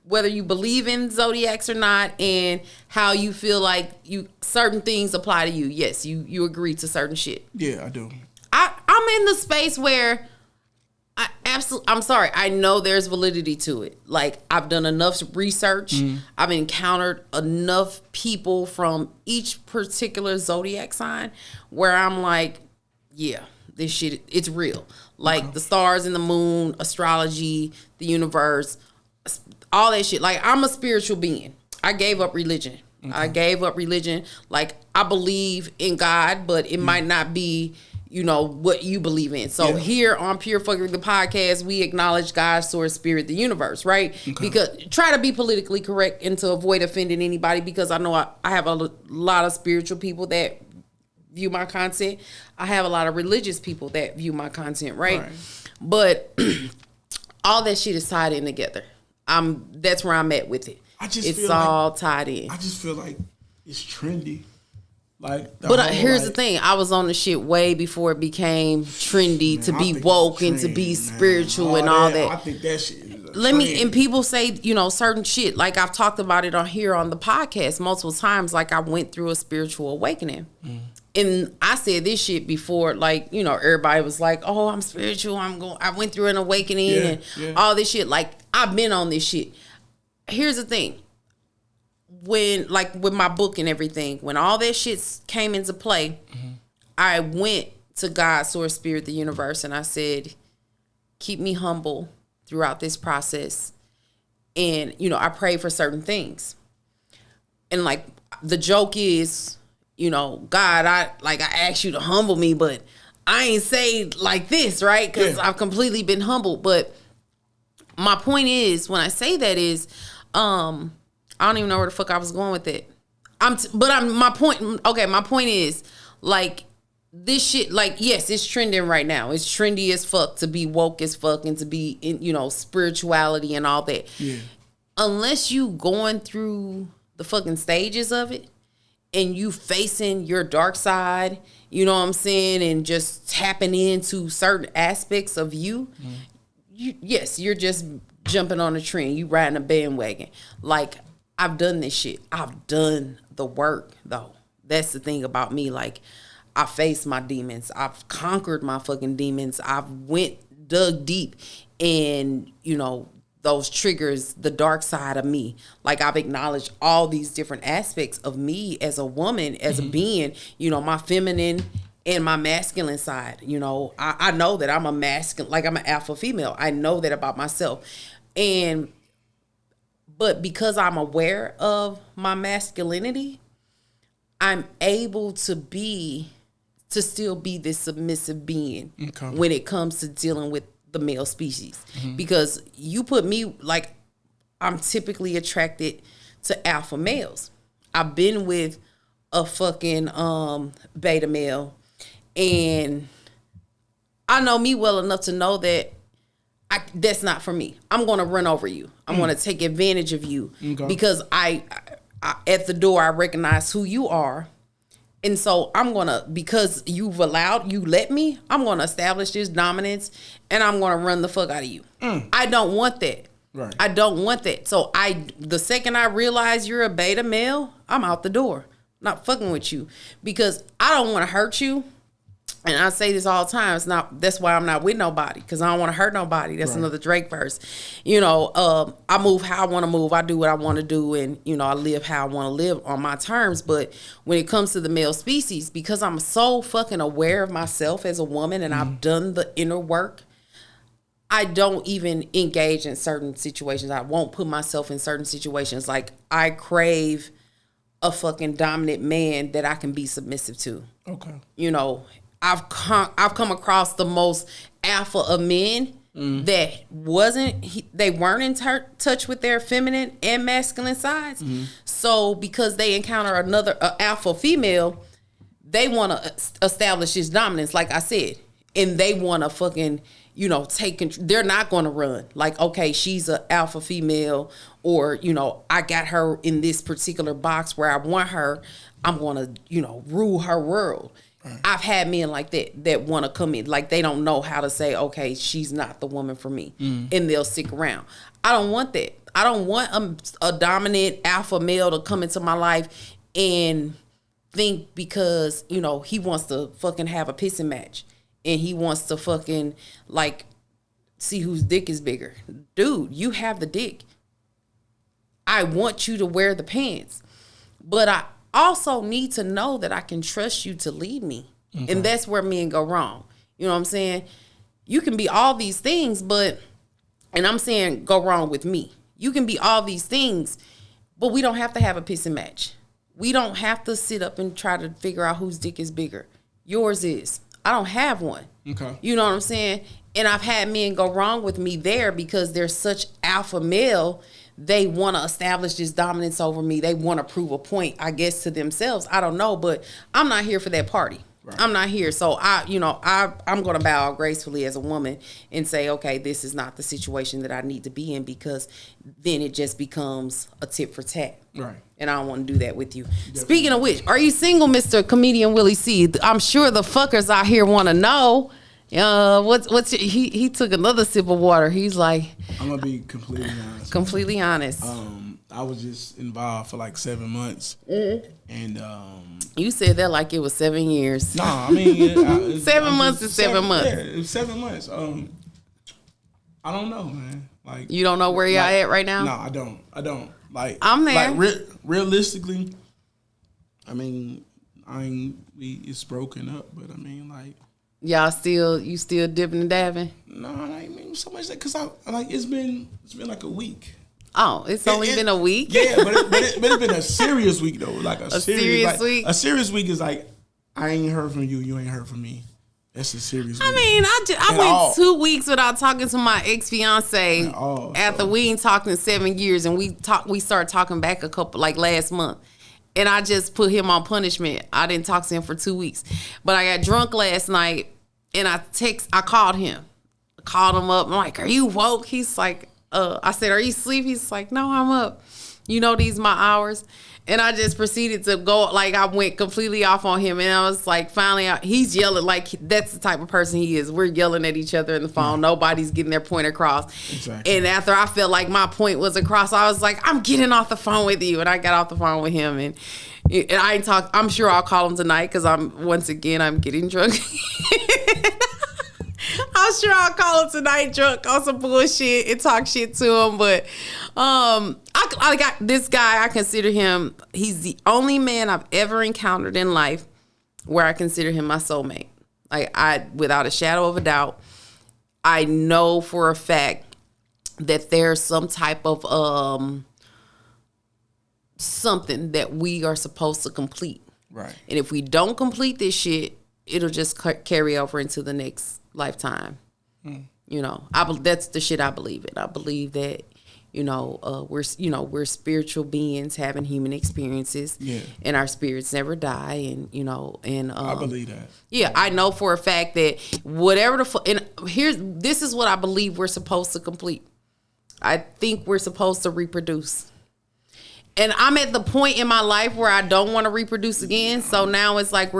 whether you believe in zodiacs or not, and how you feel like certain things apply to you. Yes, you agree to certain shit. Yeah, I do. I'm in the space where I'm sorry, I know there's validity to it. Like, I've done enough research. I've encountered enough people from each particular zodiac sign where I'm like, yeah, this shit, it's real. Like the stars and the moon, astrology, the universe, all that shit. Like, I'm a spiritual being. I gave up religion. Like, I believe in God, but it might not be, what you believe in. So here on Pure Fuckery, the podcast, we acknowledge God, source, spirit, the universe, right? Okay. Because try to be politically correct and to avoid offending anybody, because I know I have a lot of spiritual people that view my content. I have a lot of religious people that view my content, right? But all that shit is tied in together. That's where I'm at with it. It's all tied in. I just feel like it's trendy. Here's the thing. I was on the shit way before it became trendy to be woke and to be spiritual and all that. I think that shit is and people say, certain shit. Like, I've talked about it on the podcast multiple times. Like, I went through a spiritual awakening. And I said this shit before, everybody was like, oh, I'm spiritual. I went through an awakening and all this shit. Like, I've been on this shit. Here's the thing. When, with my book and everything, when all that shit came into play, I went to God, source, spirit, the universe, and I said, keep me humble throughout this process. And, I pray for certain things. And, the joke is, God, I asked you to humble me, but I ain't say like this, right? Because I've completely been humbled. But my point is, when I say that is, I don't even know where the fuck I was going with it. My point is, this shit, yes, it's trending right now. It's trendy as fuck to be woke as fuck and to be in, spirituality and all that. Yeah. Unless you going through the fucking stages of it and you facing your dark side, you know what I'm saying, and just tapping into certain aspects of you, you're just jumping on a trend. You riding a bandwagon. I've done this shit. I've done the work, though. That's the thing about me. I faced my demons. I've conquered my fucking demons. I've dug deep and, those triggers the dark side of me. Like I've acknowledged all these different aspects of me as a woman, as a being, my feminine and my masculine side. I know that I'm a masculine, like I'm an alpha female. I know that about myself. But because I'm aware of my masculinity, I'm able to still be this submissive being when it comes to dealing with the male species. Because you put me, like, I'm typically attracted to alpha males. I've been with a fucking beta male, and I know me well enough to know that that's not for me. I'm going to run over you. I'm going to take advantage of you because I at the door, I recognize who you are. And so because you let me, I'm going to establish this dominance, and I'm going to run the fuck out of you. I don't want that. Right. I don't want that. So the second I realize you're a beta male, I'm out the door. Not fucking with you, because I don't want to hurt you. And I say this all the time. That's why I'm not with nobody, because I don't want to hurt nobody. That's another Drake verse. I move how I want to move. I do what I want to do, and I live how I want to live on my terms. But when it comes to the male species, because I'm so fucking aware of myself as a woman, and I've done the inner work, I don't even engage in certain situations. I won't put myself in certain situations. Like, I crave a fucking dominant man that I can be submissive to. Okay. I've come across the most alpha of men that they weren't in touch with their feminine and masculine sides. So because they encounter another alpha female, they want to establish this dominance, like I said, and they want to fucking take control. They're not going to run. Like, okay, she's an alpha female, or I got her in this particular box where I want her. I'm going to rule her world. Right. I've had men like that want to come in, like they don't know how to say, okay, she's not the woman for me, and they'll stick around. I don't want that. I don't want a dominant alpha male to come into my life and think because he wants to fucking have a pissing match and he wants to fucking like see whose dick is bigger. Dude, you have the dick. I want you to wear the pants, but I also need to know that I can trust you to lead me. Okay. And that's where men go wrong. You know what I'm saying? You can be all these things, and I'm saying go wrong with me. You can be all these things, but we don't have to have a pissing match. We don't have to sit up and try to figure out whose dick is bigger. Yours is. I don't have one. Okay. You know what I'm saying? And I've had men go wrong with me there because they're such alpha male. They want to establish this dominance over me. They want to prove a point, I guess, to themselves. I don't know, but I'm not here for that party. Right. I'm not here. So I'm going to bow gracefully as a woman and say, okay, this is not the situation that I need to be in, because then it just becomes a tit for tat. Right. And I don't want to do that with you. Definitely. Speaking of which, are you single, Mr. Comedian Willie C? I'm sure the fuckers out here want to know. He took another sip of water. He's like, I'm gonna be completely honest. Completely honest. I was just involved for like 7 months, and you said that like it was 7 years. No, I mean 7 months is 7 months. Yeah, it was 7 months. I don't know, man. Like, you don't know where y'all at right now? No, I don't. Like, I'm there. Like realistically, I mean, it's broken up, but I mean, like. You still dipping and dabbing? No, I mean so much that because it's been like a week. Oh, it's only been a week. Yeah, but it's been a serious week though. Like a serious week. A serious week is like, I ain't heard from you, you ain't heard from me. That's a serious week. I mean, I went 2 weeks without talking to my ex-fiance after we ain't talked in 7 years, and we started talking back a couple like last month. And I just put him on punishment. I didn't talk to him for 2 weeks. But I got drunk last night, and I called him. I called him up. I'm like, are you woke? He's like, I said, are you asleep? He's like, no, I'm up. These my hours. And I just proceeded to go, like, I went completely off on him. And I was like, finally, he's yelling, like, that's the type of person he is. We're yelling at each other in the phone. Mm-hmm. Nobody's getting their point across. Exactly. And after I felt like my point was across, I was like, I'm getting off the phone with you. And I got off the phone with him. And I ain't talk. I'm sure I'll call him tonight because I'm getting drunk. I'm sure I'll call him tonight drunk on some bullshit and talk shit to him. But I got this guy. I consider him, he's the only man I've ever encountered in life where I consider him my soulmate. Like, without a shadow of a doubt, I know for a fact that there's some type of something that we are supposed to complete. Right. And if we don't complete this shit, it'll just carry over into the next lifetime. You know, that's the shit I believe in. I believe that, we're spiritual beings having human experiences. Yeah. And our spirits never die. And I believe that. Yeah, I know for a fact that whatever this is what I believe we're supposed to complete. I think we're supposed to reproduce. And I'm at the point in my life where I don't want to reproduce again. So now it's like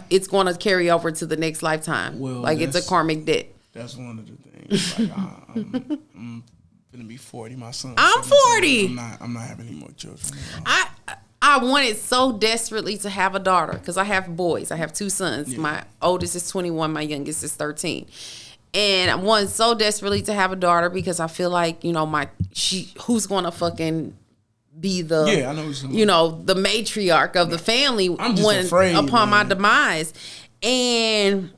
it's gonna carry over to the next lifetime. Well, like it's a karmic debt. That's one of the things. Like I'm gonna be 40. My son. I'm 40. I'm not having any more children. I wanted so desperately to have a daughter because I have boys. I have 2 sons. Yeah. My oldest is 21. My youngest is 13. And I wanted so desperately to have a daughter because I feel like who's gonna fucking be the the matriarch of the family upon my demise. And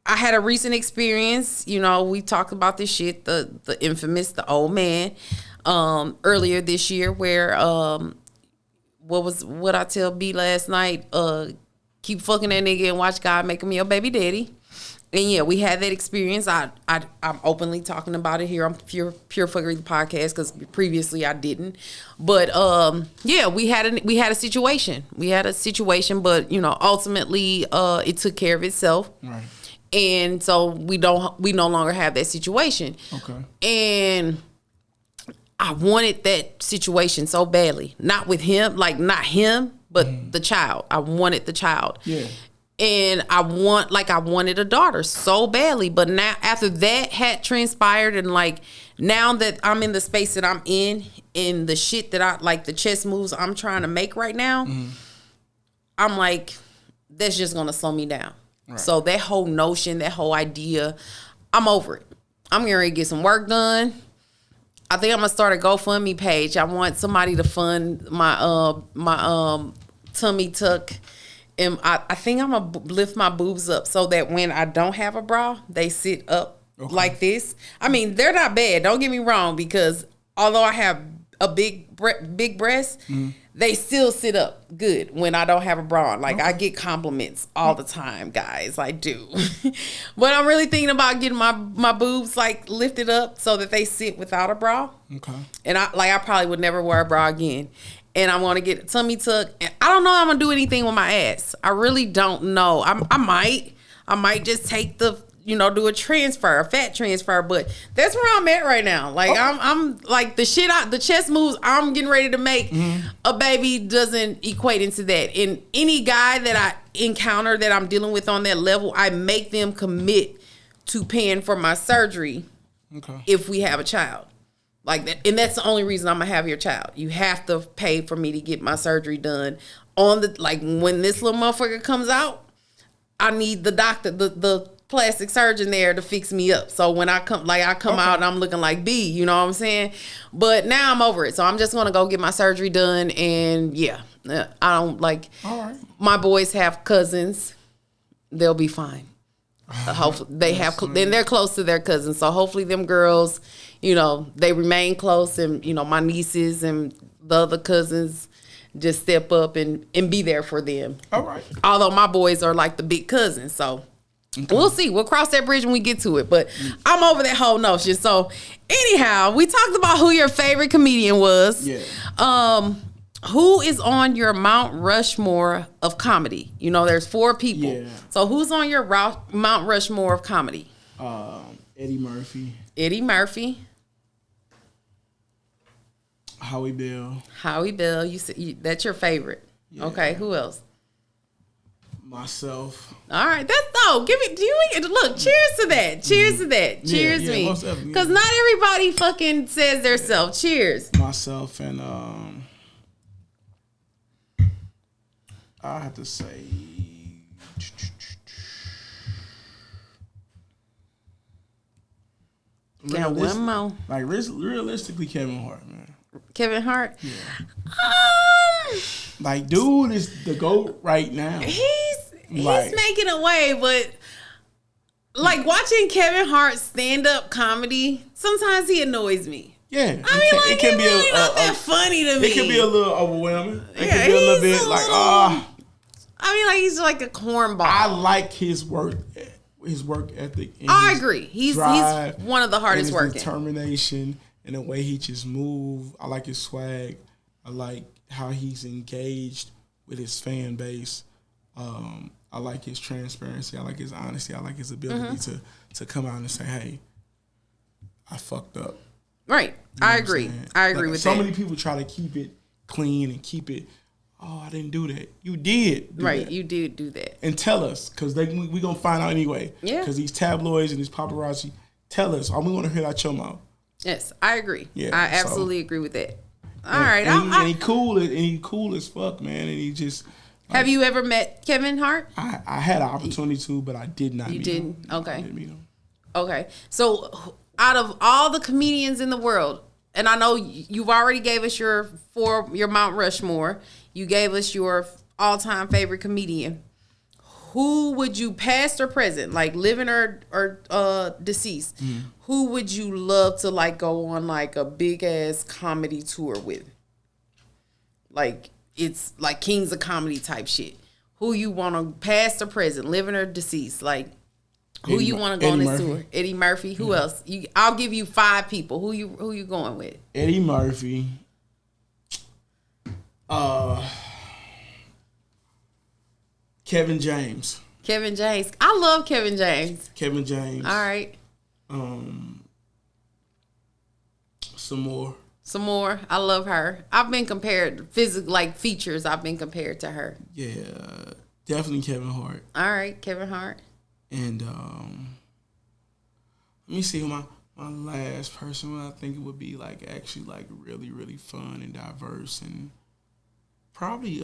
I had a recent experience, we talked about this shit, the infamous, the old man, earlier this year where what I tell B last night, keep fucking that nigga and watch God making me your baby daddy. And yeah, we had that experience. I'm openly talking about it here on Pure Fuckery the podcast because previously I didn't. But yeah, we had a situation. But ultimately it took care of itself. Right. And so we no longer have that situation. Okay. And I wanted that situation so badly. Not with him, like not him, but the child. I wanted the child. Yeah. And I wanted a daughter so badly. But now after that had transpired and like now that I'm in the space that I'm in the shit that I like, the chess moves I'm trying to make right now, I'm like, that's just gonna slow me down. Right. So that whole notion, that whole idea, I'm over it. I'm getting ready to get some work done. I think I'm gonna start a GoFundMe page. I want somebody to fund my tummy tuck. And I think I'm going to lift my boobs up so that when I don't have a bra, they sit up like this. I mean, they're not bad. Don't get me wrong, because although I have a big breast, they still sit up good when I don't have a bra on. Like, I get compliments all the time, guys. I do. But I'm really thinking about getting my boobs, like, lifted up so that they sit without a bra. Okay. And I probably would never wear a bra again. And I want to get a tummy tuck. And I don't know if I'm going to do anything with my ass. I really don't know. I might just take do a transfer, a fat transfer. But that's where I'm at right now. Like, I'm like the chess moves I'm getting ready to make, a baby doesn't equate into that. And any guy that I encounter that I'm dealing with on that level, I make them commit to paying for my surgery if we have a child. Like that, and that's the only reason I'm gonna have your child. You have to pay for me to get my surgery done. When this little motherfucker comes out, I need the doctor, the plastic surgeon there to fix me up. So when I come out and I'm looking like B, you know what I'm saying? But now I'm over it. So I'm just gonna go get my surgery done. And yeah, I don't like. All right. My boys have cousins. They'll be fine. Hopefully they have. Then they're close to their cousins. So hopefully them girls, they remain close, and my nieces and the other cousins just step up and be there for them. All right. Although my boys are like the big cousins, so we'll see. We'll cross that bridge when we get to it. But I'm over that whole notion. So anyhow, we talked about who your favorite comedian was. Yeah. Who is on your Mount Rushmore of comedy? There's 4 people. Yeah. So who's on your Mount Rushmore of comedy? Eddie Murphy. Eddie Murphy. Howie Bell. Howie Bell. You said that's your favorite. Yeah. Okay. Who else? Myself. All right. Look. Cheers to that. Cheers to that. Cheers me. Because not everybody fucking says their self. Cheers. Myself and I have to say, Got one more. Like realistically, Kevin Hart, man. Kevin Hart. Yeah. Like, dude is the GOAT right now. He's making a way, but like watching Kevin Hart stand up comedy, sometimes he annoys me. Yeah, it can be really not that funny to me. It can be a little overwhelming. It can be a little bit like he's like a cornball. I like his work ethic. I agree. He's one of the hardest and his working. Determination and the way he just move. I like his swag. I like how he's engaged with his fan base. I like his transparency. I like his honesty. I like his ability to come out and say, "Hey, I fucked up." Right. You know I agree. I agree with that. So many people try to keep it clean and keep it. Oh, I didn't do that. You did. Right. You did do that. And tell us, because we gonna find out anyway. Yeah. Because these tabloids and these paparazzi, tell us. We want to hear out your mouth. Yes, I agree. Yeah, I absolutely agree with that. All right. And he cool as fuck, man. And he just. Have you ever met Kevin Hart? I had an opportunity to, but I did not. You didn't? Okay. I didn't meet him. Okay. So, out of all the comedians in the world, and I know you've already gave us your Mount Rushmore. You gave us your all-time favorite comedian. Who would you, past or present, like living or deceased? Who would you love to like go on like a big ass comedy tour with? Like it's like Kings of Comedy type shit. Who you want to, past or present, living or deceased? Like who you want to go on this tour? Eddie Murphy. Who else? I'll give you 5 people. Who you going with? Eddie Murphy. Kevin James. Kevin James. I love Kevin James. Kevin James. All right. Some more. I love her. I've been compared like features. I've been compared to her. Yeah, definitely Kevin Hart. All right, Kevin Hart. And let me see who my last person. I think it would be like actually like really really fun and diverse and probably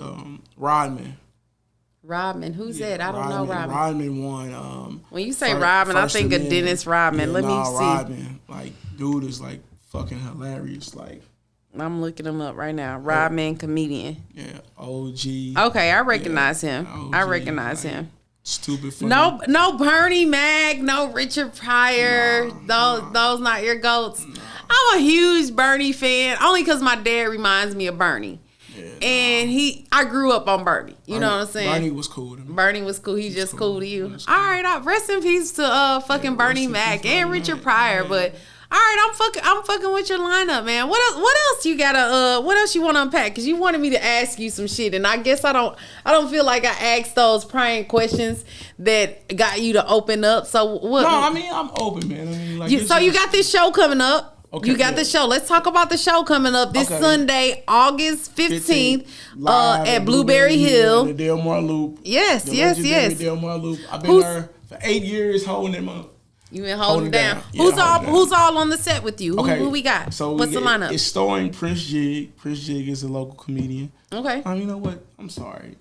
Rodman. Rodman, who's that? I don't know Rodman. Rodman won. When you say Rodman, I think of Dennis Rodman. Let me see. Rodman, like dude is like fucking hilarious. Like I'm looking him up right now. Rodman, comedian. Yeah, OG. Okay, I recognize him. OG, I recognize him. Stupid funny. No Bernie Mac, no Richard Pryor. Those not your goats. I'm a huge Bernie fan, only because my dad reminds me of Bernie. Yeah, and I grew up on Bernie. You know what I'm saying? Bernie was cool to me. Bernie was cool. He's just cool to you. All right, rest in peace to fucking Bernie Mac and Richard Pryor. But all right, I'm fucking with your lineup, man. What else you gotta what else you want to unpack? Because you wanted me to ask you some shit, and I guess I don't feel like I asked those prying questions that got you to open up. So what? No, I mean I'm open, man. I mean, like you got this show coming up. Okay, you got the show. Let's talk about the show coming up this Sunday, August 15th, at Blueberry Hill. The Delmar Loop. Yes. Delmar Loop. I've been there for 8 years holding them up. You been holding down. Yeah, who's all on the set with you? Who we got? So what's the lineup? It's starring Prince Jig. Prince Jig is a local comedian. Okay. You know what? I'm sorry.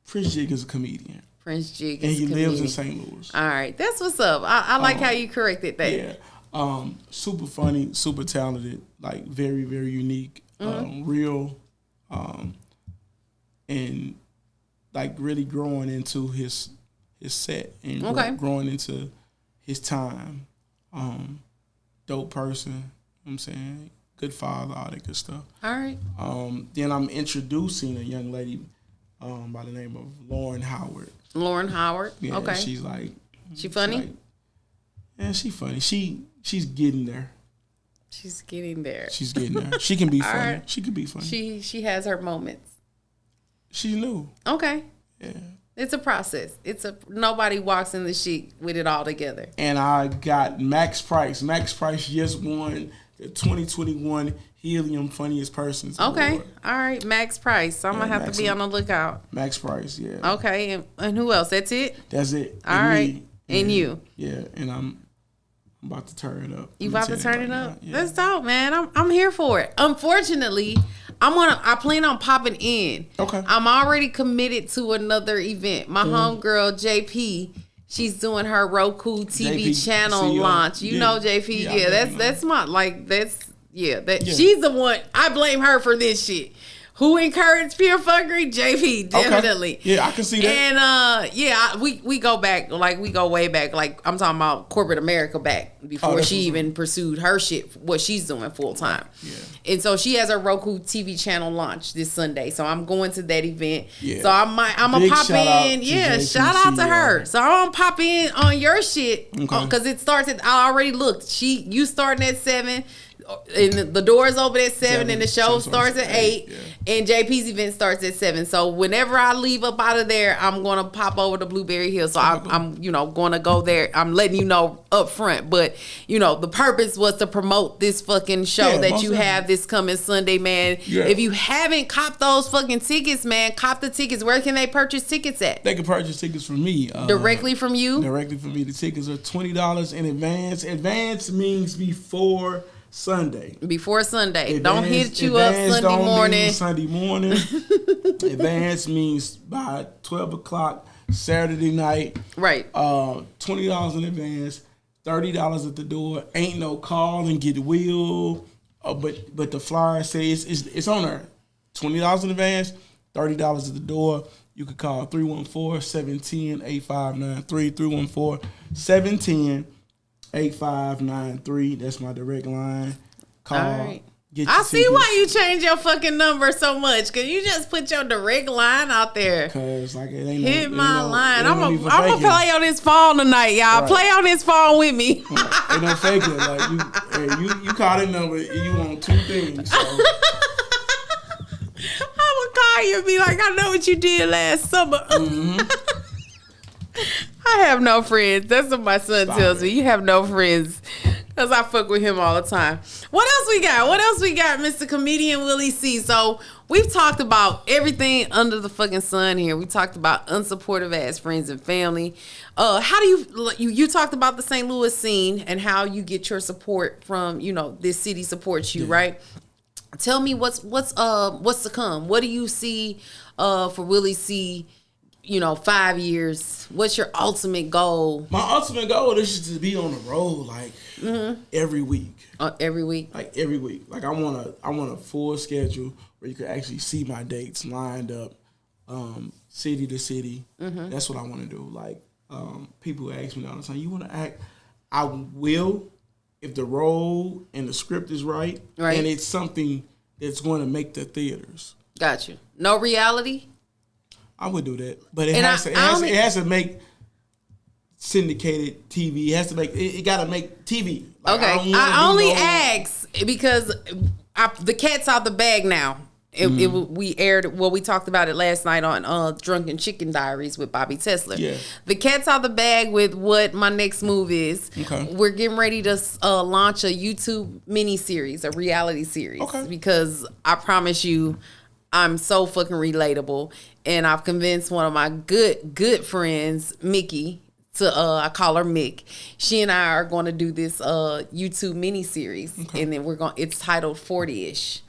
Prince Jig is a comedian. Prince Jig is and he a comedian. lives in St. Louis. All right, that's what's up. I like how you corrected that. Yeah. Super funny, super talented, like very, very unique, real, and like really growing into his set and growing into his time. Dope person, you know what I'm saying? Good father, all that good stuff. All right. Then I'm introducing a young lady by the name of Lauren Howard. Lauren Howard? Yeah, okay. She's like... She funny? Yeah, she's funny. She's getting there. She's getting there. She's getting there. She can be funny. Right. She can be funny. She has her moments. She's new. Okay. Yeah. It's a process. Nobody walks in the shit with it all together. And I got Max Price. Max Price just won the 2021 Helium Funniest Persons Award. All right, Max Price. I'm gonna have to be on the lookout. Max Price, yeah. Okay, and who else? That's it? That's it. All right. And you. Yeah, and I'm about to turn it up. You about to turn it up? Yeah. That's dope, man. I'm here for it. Unfortunately, I plan on popping in. Okay. I'm already committed to another event. My homegirl JP, She's doing her Roku TV JP, channel CEO. launch. You know JP. Yeah, that's my Yeah. She's the one. I blame her for this shit. Who encouraged pure fuckery? JP, definitely. Okay. Yeah, I can see that. And we go back, like we go way back. Like I'm talking about corporate America back before she even pursued her shit, what she's doing full time. Yeah. And so she has her Roku TV channel launch this Sunday. So I'm going to that event. Yeah. So I'm gonna pop in. Yeah, shout out to her. So I'm gonna pop in on your shit because it starts at. I already looked. You starting at 7. And the doors open at 7 and the show starts at 8 and JP's event starts at 7. So whenever I leave up out of there, I'm gonna pop over to Blueberry Hill. So I'm gonna go there. I'm letting you know up front, but the purpose was to promote this fucking show that you have this coming Sunday, man. If you haven't copped those fucking tickets, man, cop the tickets. Where can they purchase tickets at? They can purchase tickets from me directly from you. Directly from me. The tickets are $20 in advance. Advance means before Sunday. Before Sunday. Don't hit you up Sunday morning. Sunday morning. Advance means by 12 o'clock Saturday night. Right. $20 in advance, $30 at the door. Ain't no call and get wheel. But the flyer says it's on there. $20 in advance, $30 at the door. You could call 314-710-8593. 314-710-8593. That's my direct line. Call. All right. I see why you changed your fucking number so much. Cause you just put your direct line out there. Cause like it ain't hit my line. I'm gonna play on this phone tonight, y'all. Right. Play on this phone with me. Ain't no faking. Like you call that number. You want 2 things. So. I'm gonna call you and be like, I know what you did last summer. I have no friends. That's what my son tells me. You have no friends. Because I fuck with him all the time. What else we got? Mr. Comedian Willie C. So we've talked about everything under the fucking sun here. We talked about unsupportive ass friends and family. How do you talked about the St. Louis scene and how you get your support from, this city supports you, right? Tell me what's to come. What do you see for Willie C, 5 years? What's your ultimate goal? My ultimate goal is just to be on the road every week. Every week? Like every week. Like I want a full schedule where you can actually see my dates lined up, city to city. That's what I want to do. Like people ask me all the time, you want to act? I will if the role and the script is right. And it's something that's going to make the theaters. Got you. No reality? I would do that, but it has to make syndicated TV. It has to make it got to make TV. Like, okay, I only ask because the cat's out the bag now. We talked about it last night on Drunken Chicken Diaries with Bobby Tesler. Yeah, the cat's out the bag with what my next move is. Okay, we're getting ready to launch a YouTube mini series, a reality series. Okay, because I promise you, I'm so fucking relatable. And I've convinced one of my good friends, Mickey, to I call her Mick. She and I are going to do this YouTube mini series, and then it's titled 40ish.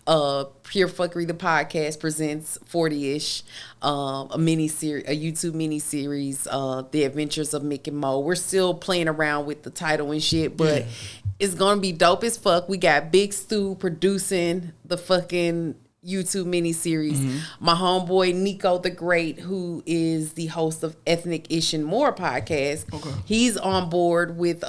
Pure Fuckery the podcast presents 40ish, a mini series, a YouTube mini series, The Adventures of Mick and Mo. We're still playing around with the title and shit, but it's gonna be dope as fuck. We got Big Stu producing the fucking YouTube miniseries. My homeboy Nico the Great, who is the host of Ethnic Ish and More podcast, he's on board with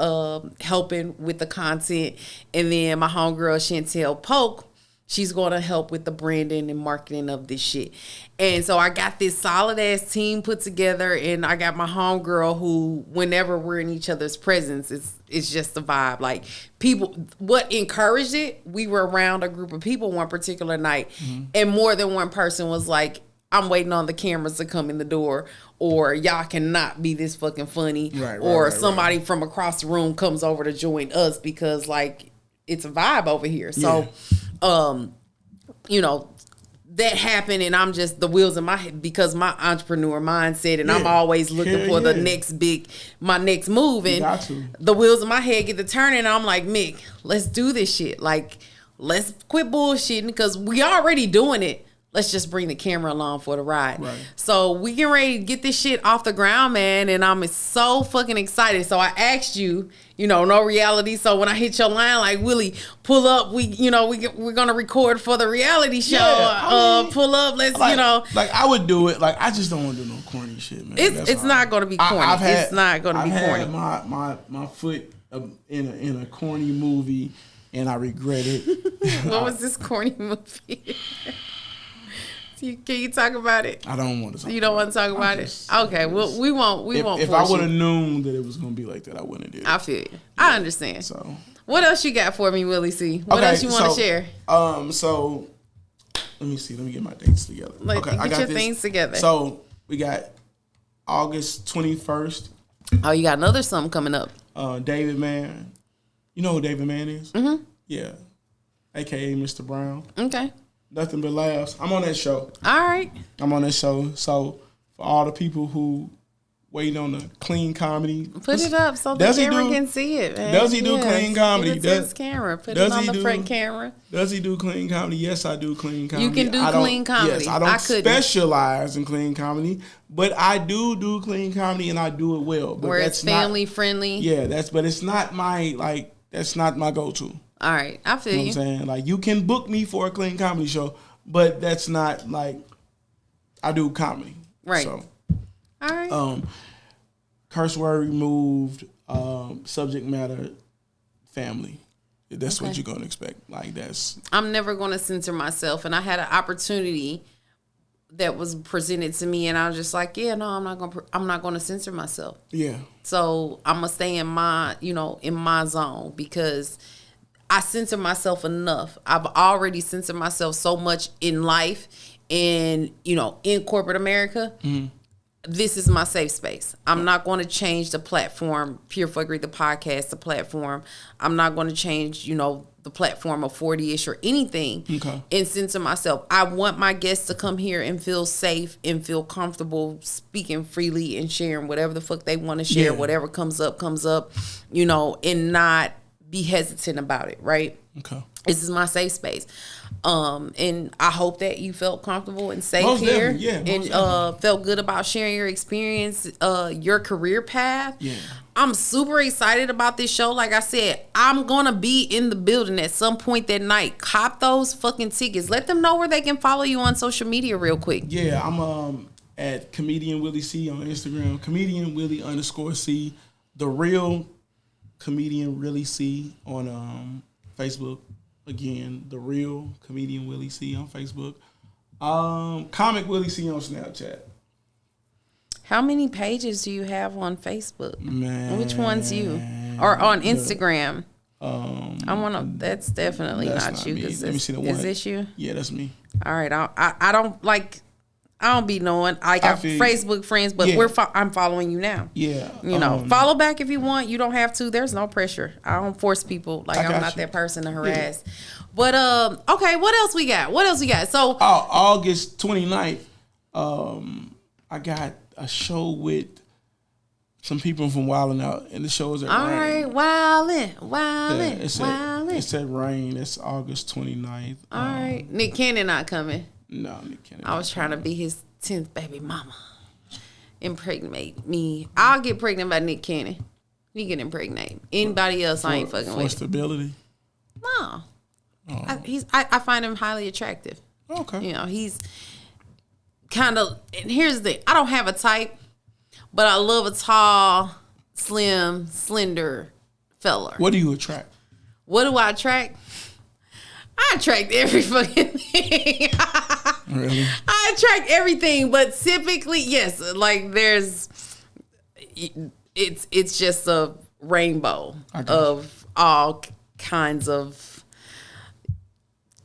helping with the content. And then my homegirl Chantel Polk, she's going to help with the branding and marketing of this shit. And so I got this solid ass team put together, and I got my homegirl who, whenever we're in each other's presence, it's just a vibe. Like, people, what encouraged it, we were around a group of people one particular night, and more than one person was like, I'm waiting on the cameras to come in the door, or y'all cannot be this fucking funny, or somebody from across the room comes over to join us because, like, it's a vibe over here. So, that happened, and I'm just the wheels in my head because my entrepreneur mindset, and I'm always looking for the my next move, and the wheels in my head get to turning, and I'm like, Mick, let's do this shit. Like, let's quit bullshitting because we already doing it. let's just bring the camera along for the ride. Right. So we get ready to get this shit off the ground, man, and I'm so fucking excited. So I asked you, no reality. So when I hit your line, like, Willie, pull up. We're gonna record for the reality show. Yeah, pull up. Let's, like I would do it. Like I just don't want to do no corny shit, man. It's not gonna be corny. It's not gonna be corny. I've had my foot in a corny movie, and I regret it. What was this corny movie? Can you talk about it? I don't want to talk. You don't want to talk about it? Okay, well, we won't. If I would have known that it was gonna be like that, I wouldn't have did it. I feel you. Yeah. I understand. So, what else you got for me, Willie C? What else you want to share? So let me see. Let me get my dates together. I got your things together. So we got August 21st. Oh, you got another something coming up. David Mann. You know who David Mann is? Mm-hmm. Yeah. AKA Mr. Brown. Okay. Nothing but laughs. I'm on that show. All right. I'm on that show. So for all the people who waiting on the clean comedy, put it up so the camera can see it. Man. Does he do clean comedy? Does camera? Put it on the front camera. Does he do clean comedy? Yes, I do clean comedy. You can do clean comedy. Yes, I don't specialize in clean comedy, but I do clean comedy and I do it well. But where it's family friendly. Yeah, but it's not my that's not my go-to. All right, I feel you. Know what I'm saying? Like, you can book me for a clean comedy show, but that's not like I do comedy. Right. So, all right. Curse word removed, subject matter, family. That's what you're gonna expect. Like, that's. I'm never gonna censor myself, and I had an opportunity that was presented to me, and I was just like, yeah, no, I'm not gonna censor myself. Yeah. So I'm gonna stay in my, in my zone, because I censor myself enough. I've already censored myself so much in life, and in corporate America. Mm-hmm. This is my safe space. I'm not going to change the platform, Pure Fuckery, the podcast, the platform. I'm not going to change, the platform of 40-ish or anything and censor myself. I want my guests to come here and feel safe and feel comfortable speaking freely and sharing whatever the fuck they want to share. Yeah. Whatever comes up, and not be hesitant about it, right? Okay. This is my safe space. And I hope that you felt comfortable and safe most here. And felt good about sharing your experience, your career path. Yeah. I'm super excited about this show. Like I said, I'm gonna be in the building at some point that night. Cop those fucking tickets. Let them know where they can follow you on social media real quick. Yeah, I'm at Comedian Willie C on Instagram, Comedian Willie _C, the real Comedian Willie C on Facebook. Again, the real Comedian Willie C on Facebook. Comic Willie C on Snapchat. How many pages do you have on Facebook? Man, which one's you? Or on Instagram? I want to. That's definitely not you. Let me see the one. Is this you? Yeah, that's me. All right. I don't like. I don't be knowing. I got Facebook friends, but I'm following you now. Yeah. Follow back if you want. You don't have to. There's no pressure. I don't force people. Like, I'm not that person to harass. Yeah. But okay, what else we got? So August 29th, I got a show with some people from Wildin' Out, and the show is at Rain. All right, Wildin'. It's at Rain. It's August 29th. All right. Nick Cannon not coming. No, Nick Cannon. I was trying to be his 10th baby mama. Impregnate me. I'll get pregnant by Nick Cannon. He can impregnate. Anybody else I ain't fucking with. For stability? No. Oh. I find him highly attractive. Okay. He's kind of, and here's the thing. I don't have a type, but I love a tall, slim, slender fella. What do you attract? What do I attract? I attract every fucking thing. Really? I attract everything, but typically, yes, like it's just a rainbow of all kinds of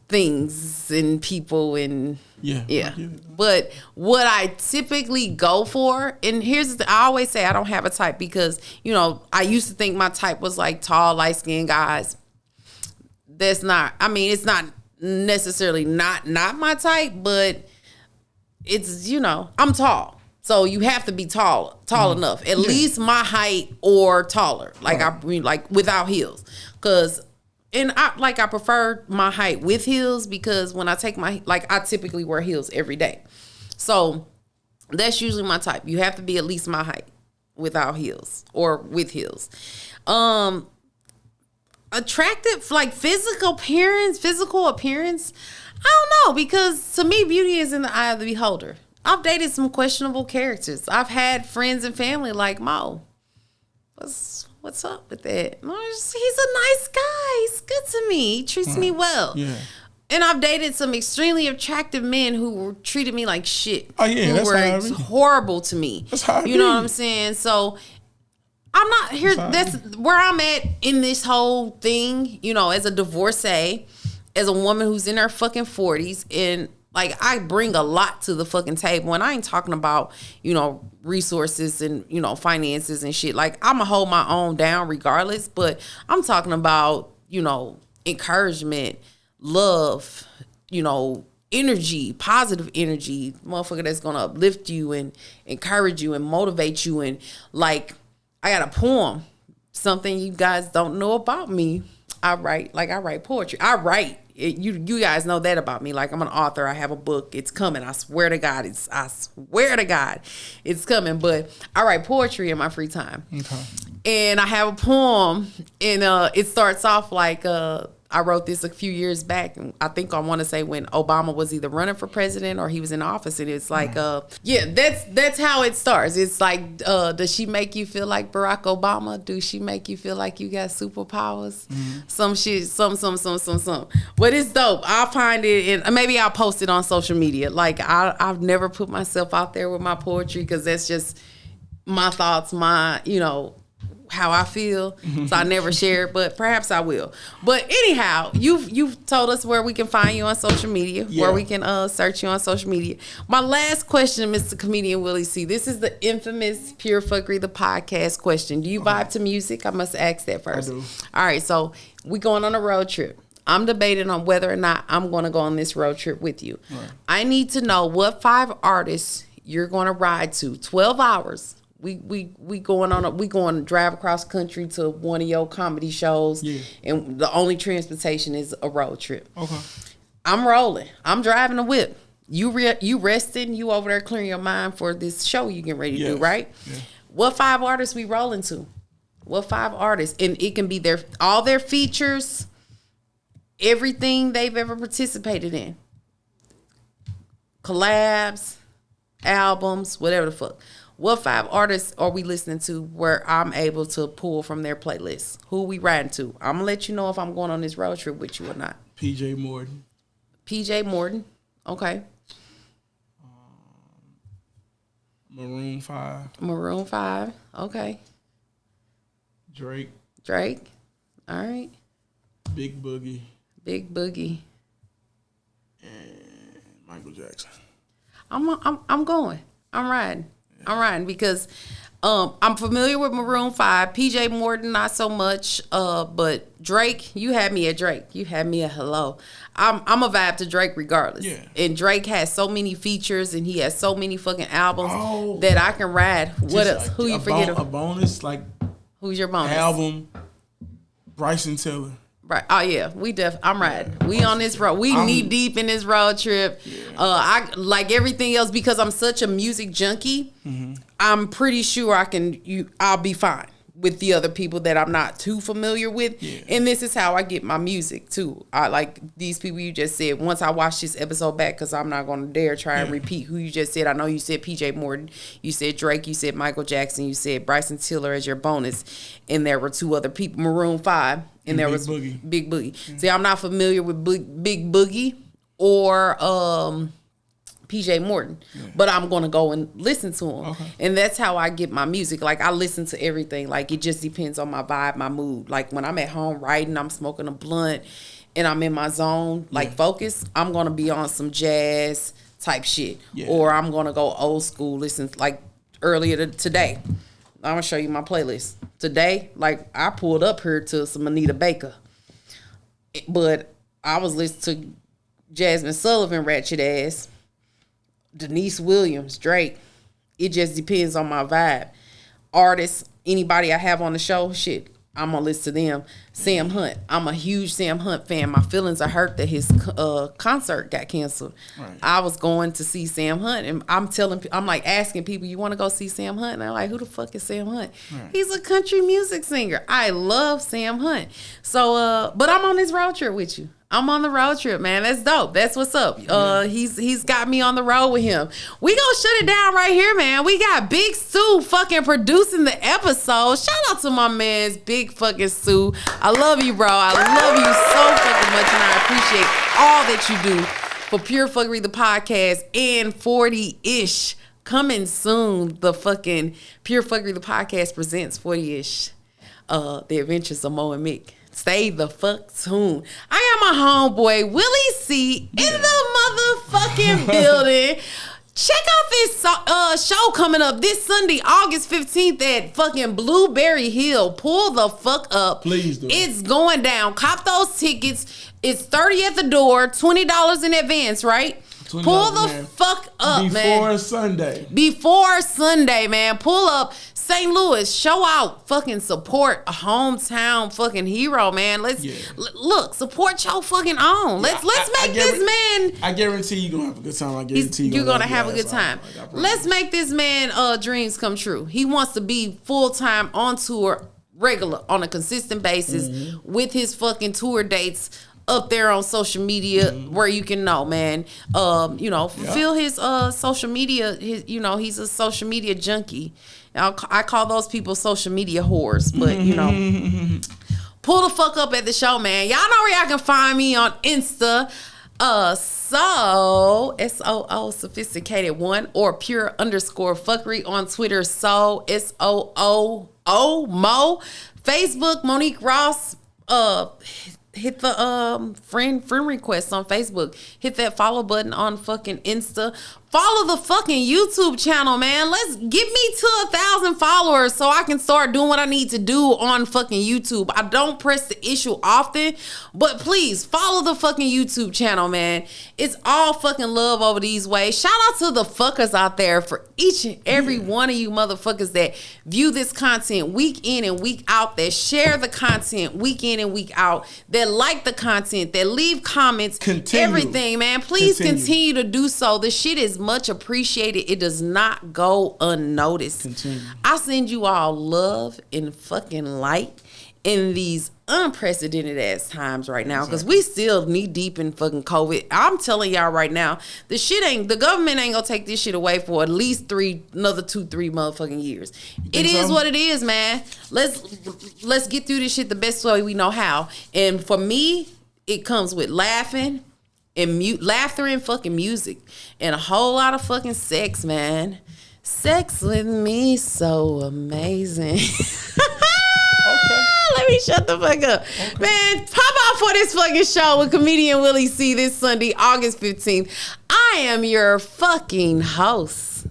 things and people and yeah. But what I typically go for, and here's the thing, I always say I don't have a type because, I used to think my type was like tall, light-skinned guys. That's not, it's not necessarily not my type, but it's, I'm tall. So you have to be tall enough, at least my height or taller. Like like without heels. Cause and I prefer my height with heels because when I take I typically wear heels every day. So that's usually my type. You have to be at least my height without heels or with heels. Attractive, like physical appearance. I don't know, because to me, beauty is in the eye of the beholder. I've dated some questionable characters. I've had friends and family like, Mo, what's up with that? He's a nice guy. He's good to me. He treats me well. Yeah. And I've dated some extremely attractive men who treated me like shit. Oh yeah, that's were horrible to me. That's how you know what I'm saying? So I'm not here. That's where I'm at in this whole thing. You know, as a divorcee, as a woman who's in her fucking 40s, and like I bring a lot to the fucking table. And I ain't talking about, you know, resources and, you know, finances and shit. Like I'ma hold my own down regardless. But I'm talking about, you know, encouragement, love, you know, energy, positive energy, motherfucker that's gonna uplift you and encourage you and motivate you. And like, I got a poem, something you guys don't know about me. I write poetry. I write. You guys know that about me. Like I'm an author. I have a book. It's coming. I swear to God, it's coming. But I write poetry in my free time. Okay. And I have a poem, and it starts off like I wrote this a few years back, and I think I want to say when Obama was either running for president or he was in office, and it's like, that's how it starts. It's like, does she make you feel like Barack Obama? Do she make you feel like you got superpowers? Mm-hmm. Some shit, some. But it's dope. I'll find it, and maybe I'll post it on social media. Like I've never put myself out there with my poetry because that's just my thoughts, my, you know, how I feel. So I never share it, but perhaps I will. But anyhow, you've told us where we can find you on social media, where we can search you on social media. My last question, Mr. Comedian Willie C. This is the infamous Pure Fuckery, the podcast question. Do you vibe to music? I must ask that first. I do. All right, so we going on a road trip. I'm debating on whether or not I'm going to go on this road trip with you. Right. I need to know what 5 artists you're going to ride to. 12 hours. We going to drive across country to one of your comedy shows, and the only transportation is a road trip. Okay. I'm rolling. I'm driving a whip. You resting. You over there clearing your mind for this show you getting ready to do, right? Yeah. What 5 artists we rolling to? What 5 artists? And it can be all their features, everything they've ever participated in, collabs, albums, whatever the fuck. What 5 artists are we listening to where I'm able to pull from their playlist? Who we riding to? I'm going to let you know if I'm going on this road trip with you or not. PJ Morton. PJ Morton. Okay. Maroon 5. Maroon 5. Okay. Drake. All right. Big Boogie. And Michael Jackson. I'm going. I'm riding. Because I'm familiar with Maroon 5. PJ Morton, not so much. But Drake, you had me at Drake. You had me at hello. I'm a vibe to Drake regardless. Yeah. And Drake has so many features, and he has so many fucking albums that I can ride. What else? Who you forget? A bonus, like, who's your bonus? Album, Bryson Tiller. Right. Oh yeah, I'm riding. We on this road. We knee deep in this road trip. Yeah. I like everything else because I'm such a music junkie. Mm-hmm. I'm pretty sure I'll be fine with the other people that I'm not too familiar with. Yeah. And this is how I get my music too. I like these people you just said. Once I watch this episode back, because I'm not going to dare try and repeat who you just said. I know you said PJ Morton, you said Drake, you said Michael Jackson, you said Bryson Tiller as your bonus, and there were 2 other people, Maroon 5, and there was Big Boogie. Mm-hmm. See, I'm not familiar with Big Boogie or PJ Morton, but I'm going to go and listen to him. Okay. And that's how I get my music. Like, I listen to everything. Like, it just depends on my vibe, my mood. Like, when I'm at home writing, I'm smoking a blunt, and I'm in my zone, like, focus, I'm going to be on some jazz type shit. Yeah. Or I'm going to go old school, listen, like, earlier today. I'm going to show you my playlist. Today, like, I pulled up here to some Anita Baker. But I was listening to Jasmine Sullivan, ratchet ass. Denise Williams, Drake. It just depends on my vibe. Artists, anybody I have on the show, shit. I'm gonna listen to them. Sam Hunt. I'm a huge Sam Hunt fan. My feelings are hurt that his concert got canceled. Right. I was going to see Sam Hunt, and I'm like asking people, "You want to go see Sam Hunt?" And they're like, "Who the fuck is Sam Hunt?" Right. He's a country music singer. I love Sam Hunt. So, but I'm on this road trip with you. I'm on the road trip, man. That's dope. That's what's up. He's got me on the road with him. We gonna shut it down right here, man. We got Big Sue fucking producing the episode. Shout out to my man's Big fucking Sue. I love you, bro. I love you so fucking much, and I appreciate all that you do for Pure Fuckery the podcast and 40-ish. Coming soon, the fucking Pure Fuckery the podcast presents 40-ish. The Adventures of Mo and Mick. Stay the fuck tuned. I got my homeboy Willie C in the motherfucking building. Check out this show coming up this Sunday, August 15th at fucking Blueberry Hill. Pull the fuck up. Please do. It's going down. Cop those tickets. It's $30 at the door, $20 in advance, right? Pull the fuck up, man. Before Sunday, man. Pull up. St. Louis, show out, fucking support a hometown fucking hero, man. Let's look, support your fucking own. Let's make this man. I guarantee you're gonna have a good time. I guarantee you're gonna have a good time. Let's make this man dreams come true. He wants to be full time on tour, regular, on a consistent basis with his fucking tour dates up there on social media where you can know, man. Fulfill his social media. He's a social media junkie. I call those people social media whores, but pull the fuck up at the show, man. Y'all know where y'all can find me on Insta, SOO sophisticated one, or pure_fuckery on Twitter, SOO Mo, Facebook, Monique Ross. Hit the friend request on Facebook. Hit that follow button on fucking Insta. Follow the fucking YouTube channel, man. Let's get me to 1,000 followers so I can start doing what I need to do on fucking YouTube. I don't press the issue often, but please follow the fucking YouTube channel, man. It's all fucking love over these ways. Shout out to the fuckers out there for each and every one of you motherfuckers that view this content week in and week out, that share the content week in and week out, that like the content, that leave comments, everything, man. Please continue to do so. The shit is much appreciated. It does not go unnoticed. I send you all love and fucking light in these unprecedented ass times right now, because we still knee deep in fucking COVID. I'm telling y'all right now, the government ain't gonna take this shit away for at least another 2-3 motherfucking years. It is what it is, man. Let's get through this shit the best way we know how. And for me, it comes with laughing and laughter and fucking music and a whole lot of fucking sex, man. Sex with me so amazing. Okay. Let me shut the fuck up. Okay. Man, pop out for this fucking show with Comedian Willie C this Sunday, August 15th. I am your fucking host.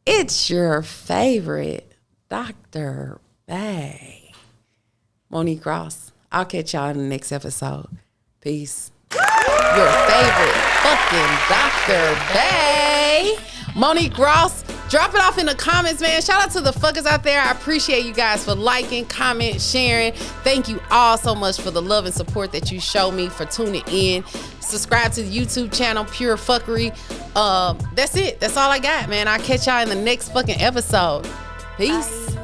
It's your favorite Dr. Bay, Monique Ross. I'll catch y'all in the next episode. Peace. Your favorite fucking Dr. Bay, Monique Ross. Drop it off in the comments, man. Shout out to the fuckers out there. I appreciate you guys for liking, comment, sharing. Thank you all so much for the love and support that you show me, for tuning in. Subscribe to the YouTube channel, Pure Fuckery. That's it. That's all I got, man. I'll catch y'all in the next fucking episode. Peace.